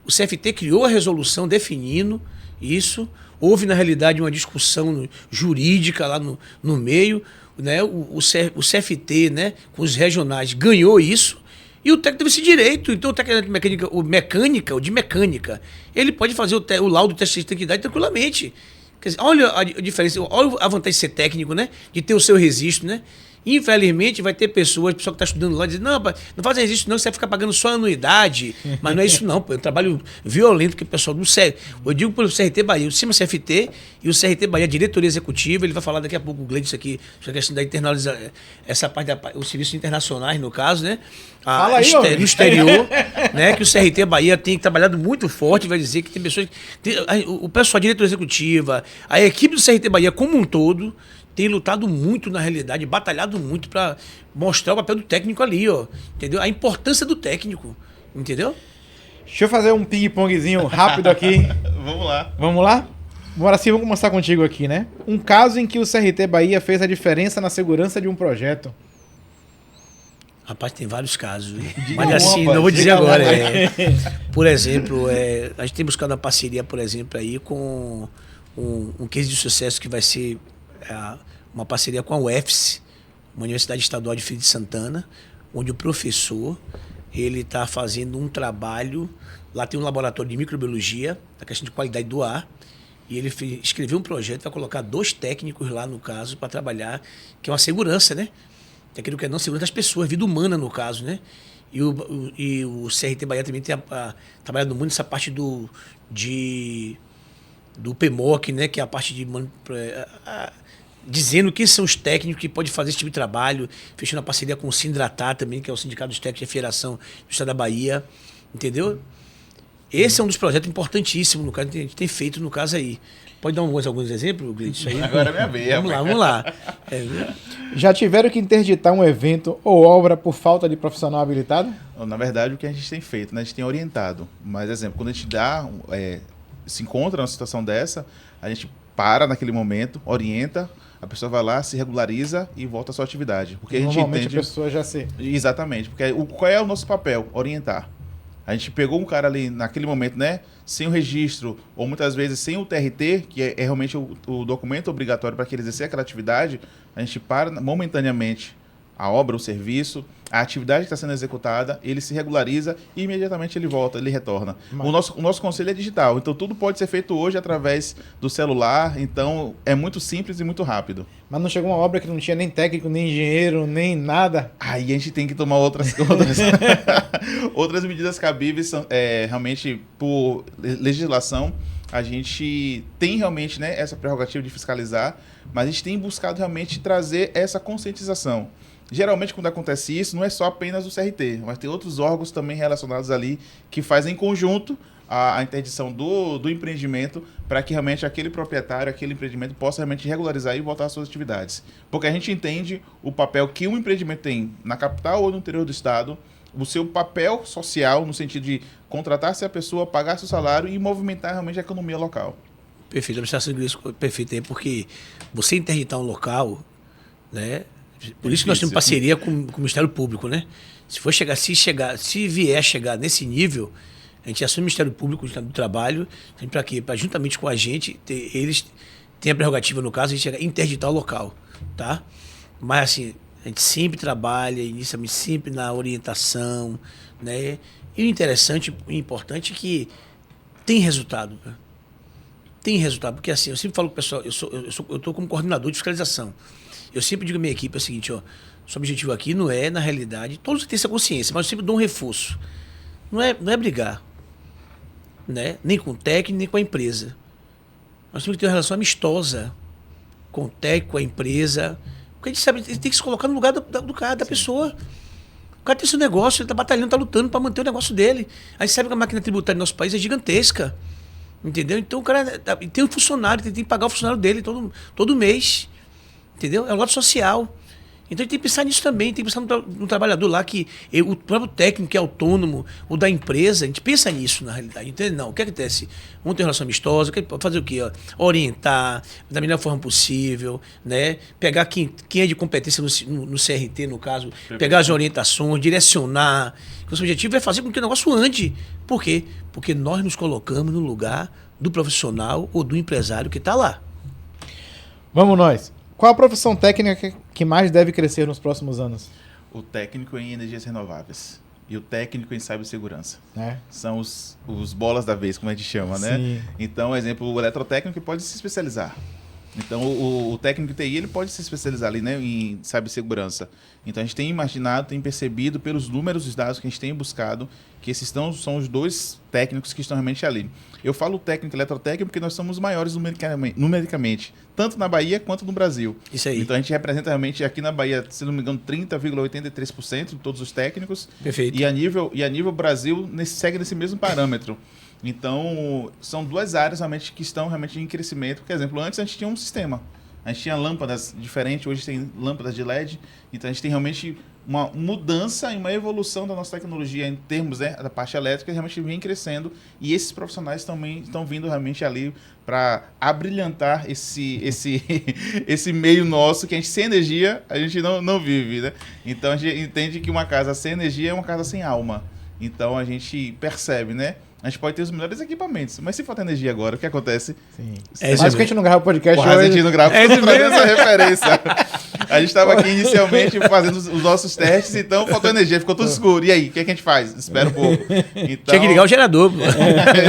O CFT criou a resolução definindo isso. Houve, na realidade, uma discussão jurídica lá no meio. Né? O CFT, né, com os regionais, ganhou isso. E o técnico teve esse direito. Então, o técnico de mecânica, ele pode fazer o laudo do teste de estanqueidade tranquilamente. Quer dizer, olha a diferença, olha a vantagem de ser técnico, né? De ter o seu registro, né? Infelizmente, vai ter pessoas que está estudando lá, dizendo, não faz registro não, você vai ficar pagando só anuidade. Mas não é isso não, pô, é um trabalho violento que o pessoal do CRT, eu digo pelo CRT Bahia, o CIMA CFT e o CRT Bahia, a diretoria executiva, ele vai falar daqui a pouco, o Gleides, isso aqui, essa questão da internalização, essa parte os serviços internacionais, no caso, né? Fala aí, no exterior, né? Que o CRT Bahia tem trabalhado muito forte, vai dizer que tem pessoas, o pessoal, a diretoria executiva, a equipe do CRT Bahia como um todo, tem lutado muito, na realidade, batalhado muito para mostrar o papel do técnico ali, ó. Entendeu? A importância do técnico, entendeu? Deixa eu fazer um ping-pongzinho rápido aqui. Vamos lá. Vamos lá? Bora sim, vamos começar contigo aqui, né? Um caso em que o CRT Bahia fez a diferença na segurança de um projeto. Rapaz, tem vários casos. Mas assim, não vou dizer agora. Por exemplo, a gente tem buscado uma parceria, por exemplo, aí com um case de sucesso que vai ser uma parceria com a UFS, uma Universidade Estadual de Feira de Santana, onde o professor ele está fazendo um trabalho, lá tem um laboratório de microbiologia, da questão de qualidade do ar, e ele escreveu um projeto, vai colocar 2 técnicos lá, no caso, para trabalhar, que é uma segurança, né? Aquilo que é não segurança das pessoas, vida humana, no caso, né? E o CRT Bahia também tem trabalhado muito nessa parte do PMOC, né? Que é a parte de dizendo quem são os técnicos que podem fazer esse tipo de trabalho, fechando a parceria com o Sindratar também, que é o Sindicato dos Técnicos de Federação do Estado da Bahia, entendeu? Esse é um dos projetos importantíssimos, no caso, que a gente tem feito no caso aí. Pode dar alguns exemplos, Gleides? Agora é minha vez. Vamos lá. Já tiveram que interditar um evento ou obra por falta de profissional habilitado? Na verdade, o que a gente tem feito, né? A gente tem orientado. Mas, exemplo, quando a gente se encontra numa situação dessa, a gente para naquele momento, orienta, a pessoa vai lá, se regulariza e volta à sua atividade. Porque Normalmente a gente entende... a pessoa já se... Exatamente, porque qual é o nosso papel? Orientar. A gente pegou um cara ali naquele momento, né, sem o registro, ou muitas vezes sem o TRT, que é realmente o documento obrigatório para que ele exercer aquela atividade, a gente para momentaneamente a obra, o serviço, a atividade que está sendo executada, ele se regulariza e imediatamente ele volta, ele retorna. O nosso conselho é digital, então tudo pode ser feito hoje através do celular, então é muito simples e muito rápido. Mas não chegou uma obra que não tinha nem técnico, nem engenheiro, nem nada? Aí a gente tem que tomar outras medidas cabíveis, realmente por legislação. A gente tem realmente, né, essa prerrogativa de fiscalizar, mas a gente tem buscado realmente trazer essa conscientização. Geralmente, quando acontece isso, não é só apenas o CRT, mas tem outros órgãos também relacionados ali que fazem em conjunto a interdição do empreendimento para que realmente aquele proprietário, aquele empreendimento possa realmente regularizar e voltar às suas atividades. Porque a gente entende o papel que um empreendimento tem na capital ou no interior do estado, o seu papel social no sentido de contratar-se a pessoa, pagar seu salário e movimentar realmente a economia local. Perfeito, a administração de serviço perfeito aí, porque você interditar um local, né? Por isso que nós temos parceria com o Ministério Público, né? Se vier chegar nesse nível, a gente assume o Ministério Público do Trabalho, para quê? Para juntamente com a gente, eles têm a prerrogativa, no caso, de chegar a interditar o local, tá? Mas assim, a gente sempre trabalha, inicialmente sempre na orientação, né? E o interessante e importante é que tem resultado, né? Tem resultado, porque assim, eu sempre falo com o pessoal, eu estou como coordenador de fiscalização. Eu sempre digo à minha equipe o seguinte, ó, nosso objetivo aqui não é, na realidade, todos têm essa consciência, mas eu sempre dou um reforço. Não é brigar, né? Nem com o técnico, nem com a empresa. Nós temos que ter uma relação amistosa com o técnico, com a empresa, porque a gente sabe, ele tem que se colocar no lugar do cara, da pessoa. O cara tem seu negócio, ele está batalhando, está lutando para manter o negócio dele. A gente sabe que a máquina tributária do nosso país é gigantesca, entendeu? Então o cara tem um funcionário, ele tem que pagar o funcionário dele todo mês. Entendeu? É um lado social. Então a gente tem que pensar nisso também, tem que pensar no trabalhador lá, que o próprio técnico que é autônomo, o da empresa, a gente pensa nisso na realidade. Entende? Não, o que acontece? Vamos ter uma relação amistosa, fazer o quê? Ó? Orientar da melhor forma possível, né? Pegar quem é de competência no CRT, no caso, pegar as orientações, direcionar. O nosso objetivo é fazer com que o negócio ande. Por quê? Porque nós nos colocamos no lugar do profissional ou do empresário que está lá. Vamos nós. Qual a profissão técnica que mais deve crescer nos próximos anos? O técnico em energias renováveis e o técnico em cibersegurança. São os bolas da vez, como a gente chama, né? Sim. Então, exemplo, o eletrotécnico pode se especializar. Então, o técnico de TI ele pode se especializar ali, né, em cibersegurança. Então, a gente tem imaginado, tem percebido pelos números dos dados que a gente tem buscado que esses são os dois técnicos que estão realmente ali. Eu falo técnico e eletrotécnico porque nós somos maiores numericamente, tanto na Bahia quanto no Brasil. Isso aí. Então, a gente representa realmente aqui na Bahia, se não me engano, 30,83% de todos os técnicos. Perfeito. E a nível Brasil segue nesse mesmo parâmetro. Então, são duas áreas realmente que estão realmente em crescimento. Por exemplo, antes a gente tinha um sistema. A gente tinha lâmpadas diferentes, hoje tem lâmpadas de LED. Então, a gente tem realmente uma mudança e uma evolução da nossa tecnologia em termos, né, da parte elétrica, realmente vem crescendo. E esses profissionais também estão vindo realmente ali para abrilhantar esse meio nosso, que a gente sem energia, a gente não vive, né? Então, a gente entende que uma casa sem energia é uma casa sem alma. Então, a gente percebe, né? A gente pode ter os melhores equipamentos, mas se falta energia agora, o que acontece? Sim. Mas que a gente não grava o podcast hoje. A gente não grava trazendo essa referência. A gente estava aqui inicialmente fazendo os nossos testes, então faltou energia, ficou tudo escuro. E aí, o que a gente faz? Espera um pouco. Então, tinha que ligar o gerador.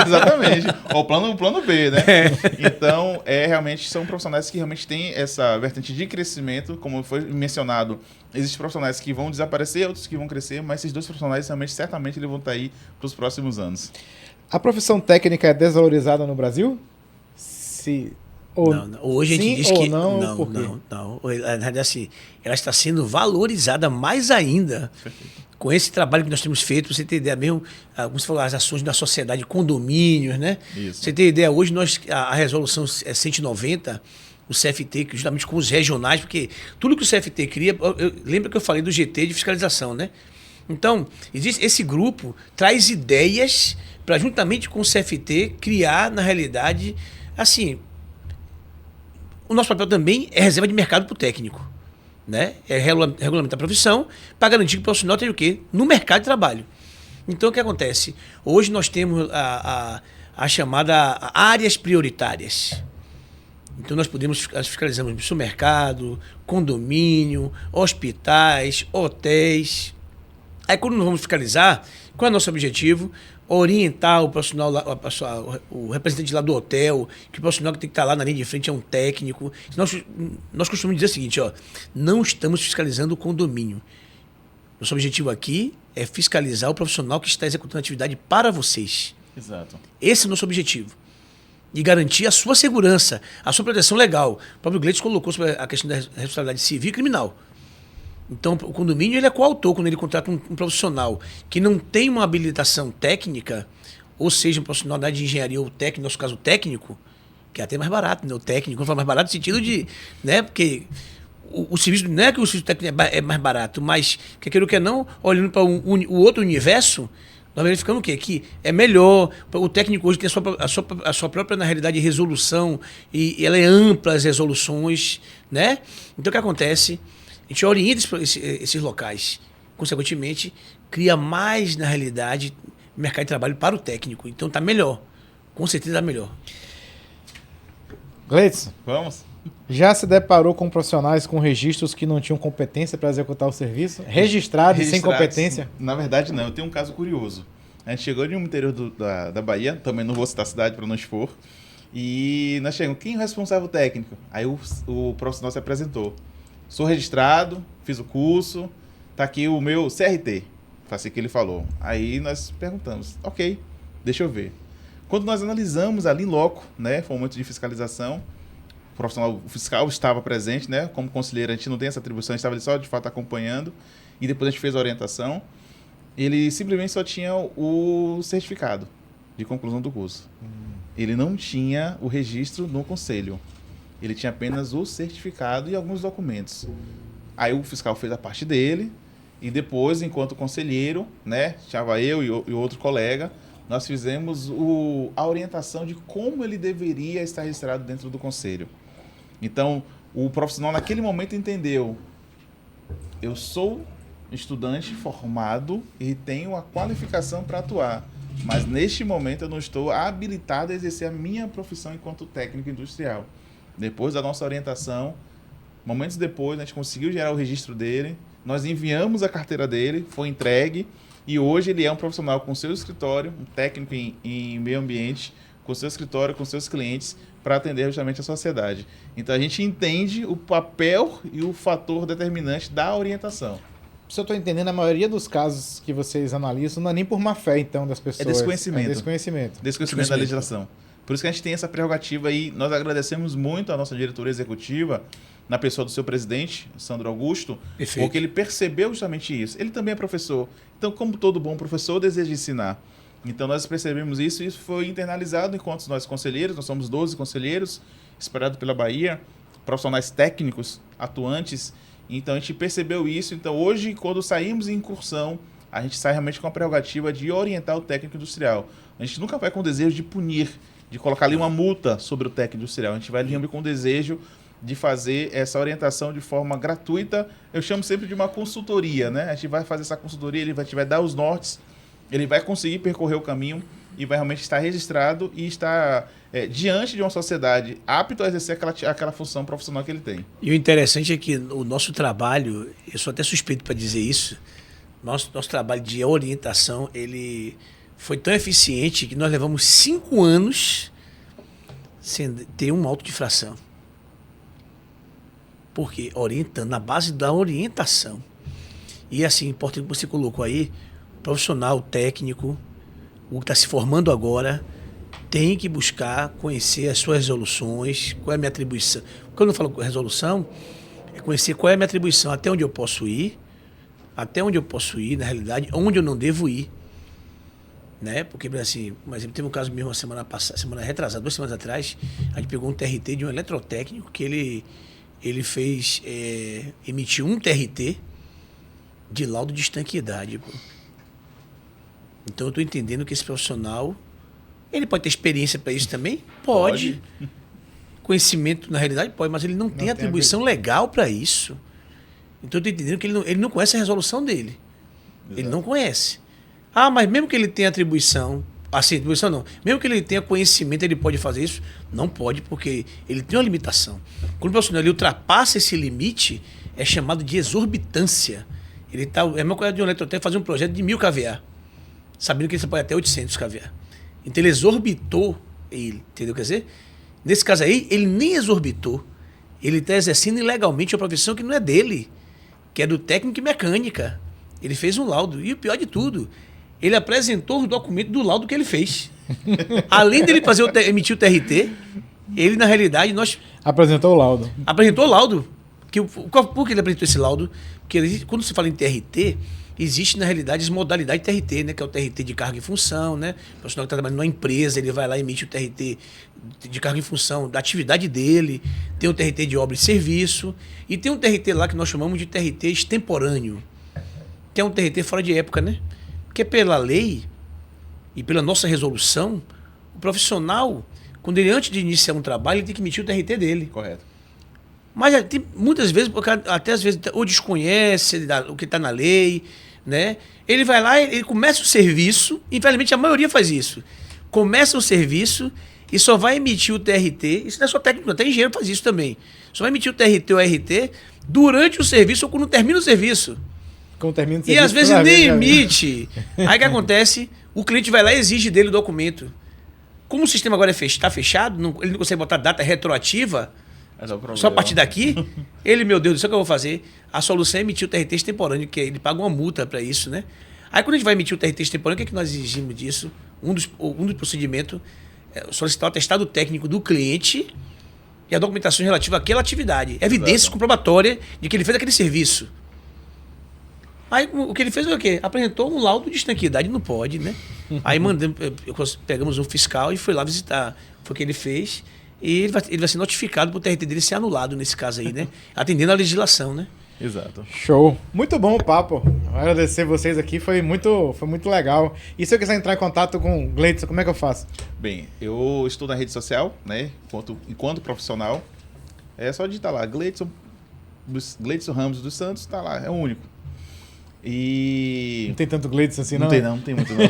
exatamente. Ou o plano B, né? Então, realmente são profissionais que realmente têm essa vertente de crescimento, como foi mencionado. Existem profissionais que vão desaparecer, outros que vão crescer, mas esses dois profissionais realmente, certamente, eles vão estar aí para os próximos anos. A profissão técnica é desvalorizada no Brasil? Não. Hoje a gente diz que não. Na verdade, assim, ela está sendo valorizada mais ainda. Perfeito. Com esse trabalho que nós temos feito. Pra você ter ideia mesmo, como você falou, as ações da sociedade, condomínios, né? Isso. Você ter ideia, hoje a resolução é 190, o CFT, que justamente com os regionais, porque tudo que o CFT cria, lembra que eu falei do GT de fiscalização, né? Então, esse grupo traz ideias para, juntamente com o CFT, criar, na realidade, assim, o nosso papel também é reserva de mercado para o técnico. Né? É regulamentar a profissão para garantir que o profissional tenha o quê? No mercado de trabalho. Então, o que acontece? Hoje nós temos a chamada áreas prioritárias. Então, nós fiscalizamos supermercado, condomínio, hospitais, hotéis. Aí, quando nós vamos fiscalizar, qual é o nosso objetivo? Orientar o profissional, o representante lá do hotel, que o profissional que tem que estar lá na linha de frente é um técnico. Nós costumamos dizer o seguinte, não estamos fiscalizando o condomínio. Nosso objetivo aqui é fiscalizar o profissional que está executando a atividade para vocês. Exato. Esse é o nosso objetivo. E garantir a sua segurança, a sua proteção legal. O próprio Gleides colocou sobre a questão da responsabilidade civil e criminal. Então, o condomínio ele é coautor quando ele contrata um profissional que não tem uma habilitação técnica, ou seja, um profissional da área de engenharia ou técnico, no nosso caso técnico, que é até mais barato, né? O técnico, quando fala mais barato no sentido de, né? Porque o serviço, não é que o serviço técnico é mais barato, mas que aquilo que é não, olhando para o outro universo, nós verificamos o quê? Que é melhor, o técnico hoje tem a sua própria, na realidade, resolução, e ela é ampla, as resoluções, né? Então, o que acontece? A gente orienta esses locais. Consequentemente, cria mais, na realidade, mercado de trabalho para o técnico. Então, está melhor. Com certeza está melhor. Gleidson, vamos? Já se deparou com profissionais com registros que não tinham competência para executar o serviço? Registrados sem competência? Na verdade, não. Eu tenho um caso curioso. A gente chegou no interior da Bahia, também não vou citar a cidade para não expor, e nós chegamos, quem é o responsável técnico? Aí o profissional se apresentou. Sou registrado, fiz o curso, tá aqui o meu CRT. Foi assim que ele falou. Aí nós perguntamos, ok, deixa eu ver. Quando nós analisamos ali em loco, né, foi um momento de fiscalização, o fiscal estava presente, né, como conselheiro a gente não tem essa atribuição, a gente estava ali só de fato acompanhando, e depois a gente fez a orientação. Ele simplesmente só tinha o certificado de conclusão do curso. Ele não tinha o registro no conselho. Ele tinha apenas o certificado e alguns documentos. Aí o fiscal fez a parte dele e depois, enquanto conselheiro, né, estava eu e outro colega, nós fizemos a orientação de como ele deveria estar registrado dentro do conselho. Então, o profissional naquele momento entendeu, eu sou estudante formado e tenho a qualificação para atuar, mas neste momento eu não estou habilitado a exercer a minha profissão enquanto técnico industrial. Depois da nossa orientação, momentos depois, a gente conseguiu gerar o registro dele, nós enviamos a carteira dele, foi entregue, e hoje ele é um profissional com seu escritório, um técnico em meio ambiente, com seu escritório, com seus clientes, para atender justamente a sociedade. Então a gente entende o papel e o fator determinante da orientação. Se eu estou entendendo, a maioria dos casos que vocês analisam não é nem por má fé, então, das pessoas. É desconhecimento. Desconhecimento da legislação. Por isso que a gente tem essa prerrogativa aí. Nós agradecemos muito a nossa diretoria executiva, na pessoa do seu presidente, Sandro Augusto, Perfeito. Porque ele percebeu justamente isso. Ele também é professor. Então, como todo bom professor, deseja ensinar. Então, nós percebemos isso e isso foi internalizado enquanto nós conselheiros, nós somos 12 conselheiros, espalhados pela Bahia, profissionais técnicos, atuantes. Então, a gente percebeu isso. Então, hoje, quando saímos em incursão, a gente sai realmente com a prerrogativa de orientar o técnico industrial. A gente nunca vai com o desejo de punir, de colocar ali uma multa sobre o técnico industrial. A gente vai sempre com o desejo de fazer essa orientação de forma gratuita. Eu chamo sempre de uma consultoria, né? A gente vai fazer essa consultoria, ele vai dar os nortes, ele vai conseguir percorrer o caminho e vai realmente estar registrado e estar diante de uma sociedade apto a exercer aquela função profissional que ele tem. E o interessante é que o nosso trabalho, eu sou até suspeito para dizer isso, nosso trabalho de orientação, ele foi tão eficiente que nós levamos 5 anos sem ter uma autodifração. Por quê? Orientando, na base da orientação. E assim, importante que você colocou aí, profissional, técnico, o que está se formando agora, tem que buscar conhecer as suas resoluções, qual é a minha atribuição. Quando eu falo resolução, é conhecer qual é a minha atribuição, até onde eu posso ir, na realidade, onde eu não devo ir. Né? Porque, assim, por exemplo, teve um caso mesmo semana retrasada, 2 semanas atrás, a gente pegou um TRT de um eletrotécnico que ele fez, emitiu um TRT de laudo de estanqueidade. Pô. Então eu estou entendendo que esse profissional, ele pode ter experiência para isso também? Pode. conhecimento, na realidade pode, mas ele não tem atribuição legal para isso. Então eu estou entendendo que ele não conhece a resolução dele. Exato. Ele não conhece. Ah, mas mesmo que ele tenha atribuição, assim, atribuição não, mesmo que ele tenha conhecimento, ele pode fazer isso? Não pode, porque ele tem uma limitação. Quando o profissional ele ultrapassa esse limite, é chamado de exorbitância. Ele tá, é uma coisa de um eletrotécnico fazer um projeto de 1000 kVA, sabendo que ele pode até 800 kVA. Então ele exorbitou ele, entendeu? Quer dizer, nesse caso aí, ele nem exorbitou. Ele está exercendo ilegalmente uma profissão que não é dele, que é do técnico em mecânica. Ele fez um laudo. E o pior de tudo, ele apresentou os documentos do laudo que ele fez. Além dele emitir o TRT, ele, na realidade, apresentou o laudo. Apresentou o laudo. Por que ele apresentou esse laudo? Porque quando se fala em TRT, existe, na realidade, as modalidades de TRT, né? Que é o TRT de carga e função, né? O profissional que está trabalhando numa empresa, ele vai lá e emite o TRT de carga e função da atividade dele, tem o TRT de obra e serviço, e tem um TRT lá que nós chamamos de TRT extemporâneo, que é um TRT fora de época, né? Porque pela lei e pela nossa resolução, o profissional, quando ele, antes de iniciar um trabalho, ele tem que emitir o TRT dele. Correto. Mas muitas vezes, até às vezes, ou desconhece o que está na lei, né? Ele vai lá, ele começa o serviço, infelizmente a maioria faz isso. Começa o serviço e só vai emitir o TRT, isso não é só técnico, até engenheiro faz isso também. Só vai emitir o TRT ou RT durante o serviço ou quando termina o serviço. Quando termina o serviço. E às vezes nem emite. Aí o que acontece? O cliente vai lá e exige dele o documento. Como o sistema agora está fechado, ele não consegue botar data retroativa, só a partir daqui, meu Deus do céu, o que eu vou fazer? A solução é emitir o TRT extemporâneo, que ele paga uma multa para isso, né? Aí quando a gente vai emitir o TRT extemporâneo, o que é que nós exigimos disso? Um dos procedimentos é solicitar o atestado técnico do cliente e a documentação relativa àquela atividade. Evidências comprobatórias de que ele fez aquele serviço. Aí o que ele fez foi o quê? Apresentou um laudo de estanqueidade, não pode, né? Aí pegamos um fiscal e foi lá visitar. Foi o que ele fez. E ele vai ser notificado para o TRT dele ser anulado nesse caso aí, né? Atendendo à legislação, né? Exato. Show. Muito bom o papo. Agradecer vocês aqui, foi muito legal. E se eu quiser entrar em contato com o Gleidson, como é que eu faço? Bem, eu estou na rede social, né? Enquanto profissional. É só digitar lá, Gleidson Ramos dos Santos, tá lá, é o único. E... Não tem tanto Gleidson assim, não? Não tem muito não.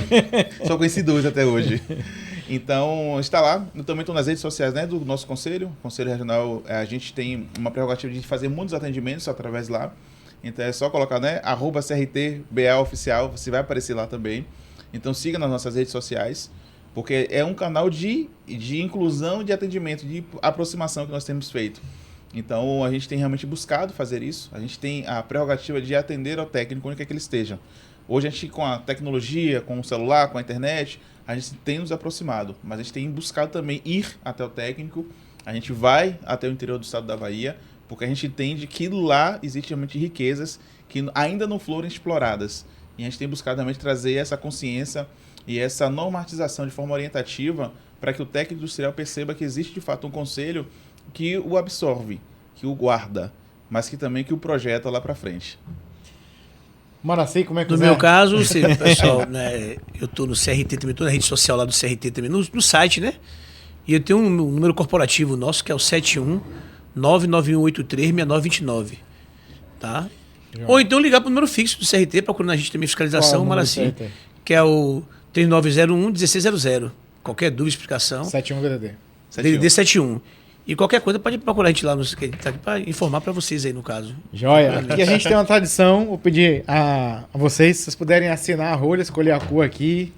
Só conheci 2 até hoje. Então, está lá. Eu também estou nas redes sociais, né, do nosso conselho. Conselho Regional, a gente tem uma prerrogativa de fazer muitos atendimentos através lá. Então, é só colocar, né, @CRTBA Oficial, você vai aparecer lá também. Então, siga nas nossas redes sociais, porque é um canal de inclusão, de atendimento, de aproximação que nós temos feito. Então, a gente tem realmente buscado fazer isso. A gente tem a prerrogativa de atender ao técnico onde quer que ele esteja. Hoje, a gente, com a tecnologia, com o celular, com a internet, a gente tem nos aproximado, mas a gente tem buscado também ir até o técnico. A gente vai até o interior do estado da Bahia, porque a gente entende que lá existem realmente riquezas que ainda não foram exploradas. E a gente tem buscado realmente trazer essa consciência e essa normatização de forma orientativa para que o técnico industrial perceba que existe de fato um conselho que o absorve, que o guarda, mas que também que o projeta lá para frente. Maraci, como é que No meu caso, pessoal, né, eu estou no CRT também, estou na rede social lá do CRT também, no site, né? E eu tenho um número corporativo nosso, que é o 71-99183-6929, tá? Ou então ligar para o número fixo do CRT, procurando a gente também fiscalização, Maraci, que é o 3901-1600. Qualquer dúvida, explicação. 71 DDD. DDD 71. E qualquer coisa pode procurar a gente lá, para informar para vocês aí, no caso. Joia. E a gente tem uma tradição, vou pedir a vocês, se vocês puderem assinar a rolha, escolher a cor aqui.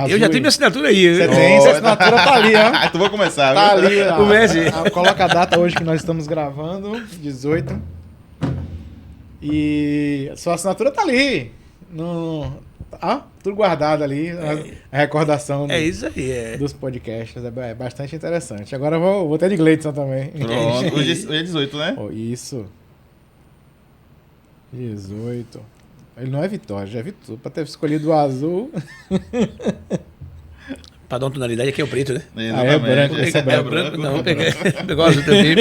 Eu já tenho minha assinatura aí. Você tem, sua assinatura tá ali, ó. Tu vou começar, tá viu? ali, ó. Comece. Coloca a data hoje que nós estamos gravando, 18. E sua assinatura tá ali. Tudo guardado ali, a recordação isso aí, dos podcasts. É bastante interessante. Agora eu vou ter de Gleidson também. Pronto, hoje é 18, né? Isso. 18. Ele não é Vitória, já é Vitória. Pra ter escolhido o azul. Pra dar uma tonalidade, aqui é o preto, né? É branco, esse é branco. branco. Não, pegou o azul também.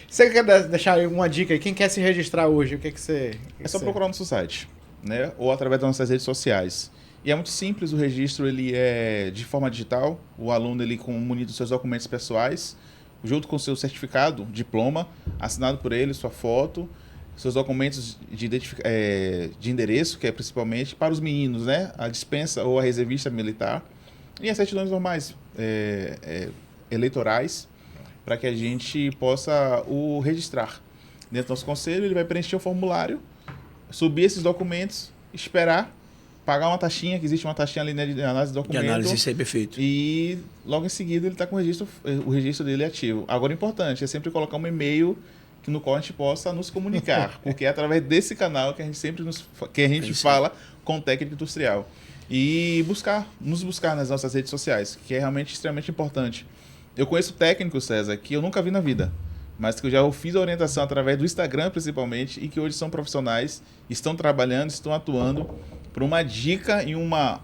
Você quer deixar alguma dica aí? Quem quer se registrar hoje? O que você... É só procurar no nosso site, né? Ou através das nossas redes sociais. E é muito simples, o registro ele é de forma digital, o aluno ele comunica os seus documentos pessoais, junto com o seu certificado, diploma, assinado por ele, sua foto, seus documentos de endereço, que é principalmente para os meninos, né? A dispensa ou a reservista militar, e as certidões normais eleitorais, para que a gente possa o registrar. Dentro do nosso conselho, ele vai preencher o formulário, subir esses documentos, esperar, pagar uma taxinha, que existe uma taxinha ali, né, de análise de documento. De análise, isso aí, perfeito. E logo em seguida ele está com o registro dele ativo. Agora, o importante é sempre colocar um e-mail no qual a gente possa nos comunicar, porque é através desse canal que a gente sempre fala com o técnico industrial. E nos buscar nas nossas redes sociais, que é realmente extremamente importante. Eu conheço técnicos, César, que eu nunca vi na vida, mas que eu já fiz a orientação através do Instagram, principalmente, e que hoje são profissionais, estão trabalhando, estão atuando por uma dica e uma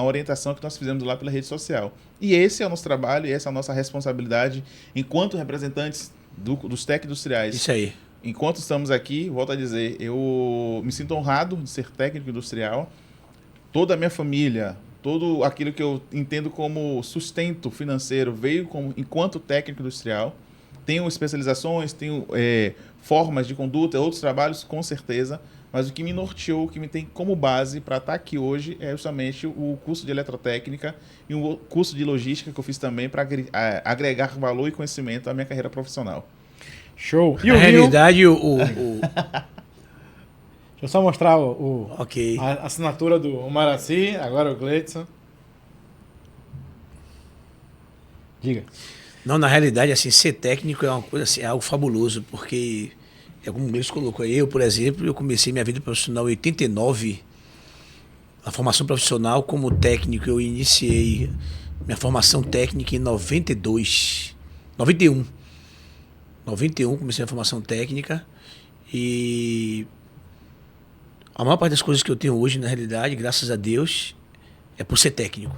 orientação que nós fizemos lá pela rede social. E esse é o nosso trabalho, e essa é a nossa responsabilidade enquanto representantes dos técnicos industriais. Isso aí. Enquanto estamos aqui, volto a dizer, eu me sinto honrado de ser técnico industrial. Toda a minha família, tudo aquilo que eu entendo como sustento financeiro veio enquanto técnico industrial. Tenho especializações, tenho formas de conduta, outros trabalhos, com certeza, mas o que me norteou, o que me tem como base para estar aqui hoje é justamente o curso de eletrotécnica e um curso de logística que eu fiz também para agregar valor e conhecimento à minha carreira profissional. Show! Na realidade, Deixa eu só mostrar Ok. a assinatura do Maraci, agora o Gleidson. Diga. Não, na realidade, assim, ser técnico é uma coisa assim, é algo fabuloso, porque, como o Gleidson colocou, eu, por exemplo, eu comecei minha vida profissional em 89, a formação profissional como técnico, eu iniciei minha formação técnica em 91, comecei a formação técnica, e a maior parte das coisas que eu tenho hoje, na realidade, graças a Deus, é por ser técnico,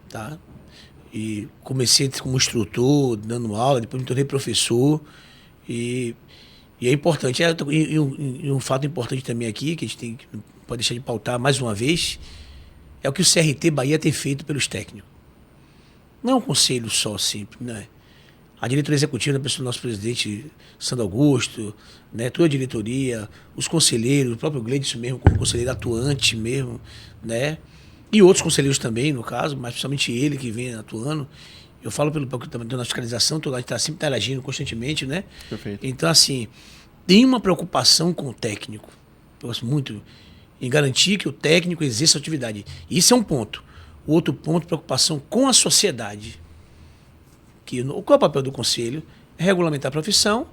tá? E comecei como instrutor, dando aula, depois me tornei professor. E é importante. E um fato importante também aqui, que a gente pode deixar de pautar mais uma vez, é o que o CRT Bahia tem feito pelos técnicos. Não é um conselho só, sempre, né? A diretoria executiva, na pessoa do nosso presidente Sandro Augusto, né, toda a diretoria, os conselheiros, o próprio Gleidson mesmo, como conselheiro atuante mesmo, né? E outros conselheiros também, no caso, mas principalmente ele que vem atuando. Eu falo pelo também da fiscalização, a gente está sempre interagindo constantemente, né? Perfeito. Então, assim, tem uma preocupação com o técnico. Eu gosto muito em garantir que o técnico exerça a atividade. Isso é um ponto. O outro ponto, preocupação com a sociedade. Qual é o papel do conselho? É regulamentar a profissão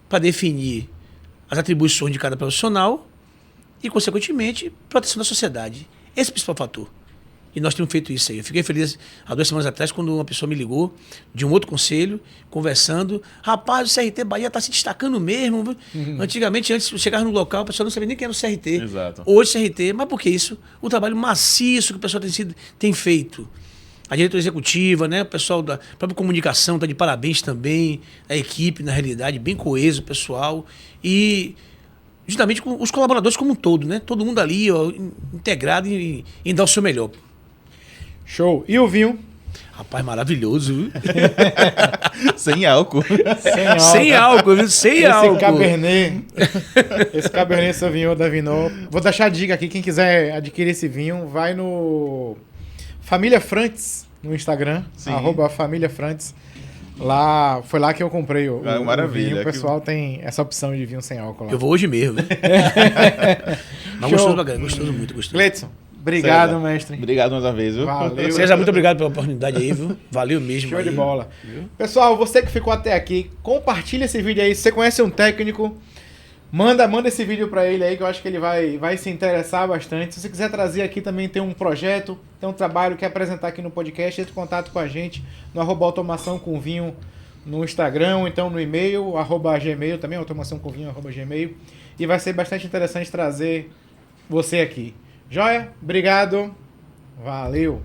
para definir as atribuições de cada profissional e, consequentemente, proteção da sociedade. Esse é o principal fator. E nós temos feito isso aí. Eu fiquei feliz há 2 semanas atrás, quando uma pessoa me ligou de um outro conselho, conversando. Rapaz, o CRT Bahia está se destacando mesmo. Antigamente, antes de chegar no local, o pessoal não sabia nem quem era o CRT. Exato. Hoje, CRT. Mas por que isso? O trabalho maciço que o pessoal tem feito. A diretoria executiva, né? O pessoal da própria comunicação está de parabéns também. A equipe, na realidade, bem coeso, o pessoal. E justamente com os colaboradores como um todo, né? Todo mundo ali, ó, integrado em dar o seu melhor. Show. E o vinho? Rapaz, maravilhoso, viu? Sem álcool. Sem álcool, viu? Sem álcool. Esse Cabernet Sauvignon da Vinô. Vou deixar a dica aqui, quem quiser adquirir esse vinho, vai no Família Frantes, no Instagram, @FamíliaFrantes. Lá, foi lá que eu comprei o maravilha. vinho. O pessoal tem essa opção de vinho sem álcool lá. Eu vou hoje mesmo, né? Mas gostoso, muito gostoso. Gleidson, obrigado, César, mestre. Obrigado mais uma vez, viu? Valeu. César, muito obrigado pela oportunidade aí, viu? Valeu mesmo. Show aí. de bola. Pessoal, você que ficou até aqui, compartilha esse vídeo aí. Se você conhece um técnico, manda esse vídeo pra ele aí, que eu acho que ele vai se interessar bastante. Se você quiser trazer aqui também, tem um projeto, tem um trabalho, quer apresentar aqui no podcast, entre em contato com a gente no @automação com vinho no Instagram, ou então no e-mail, @gmail também, automaçãocomvinho@gmail. E vai ser bastante interessante trazer você aqui. Joia? Obrigado. Valeu.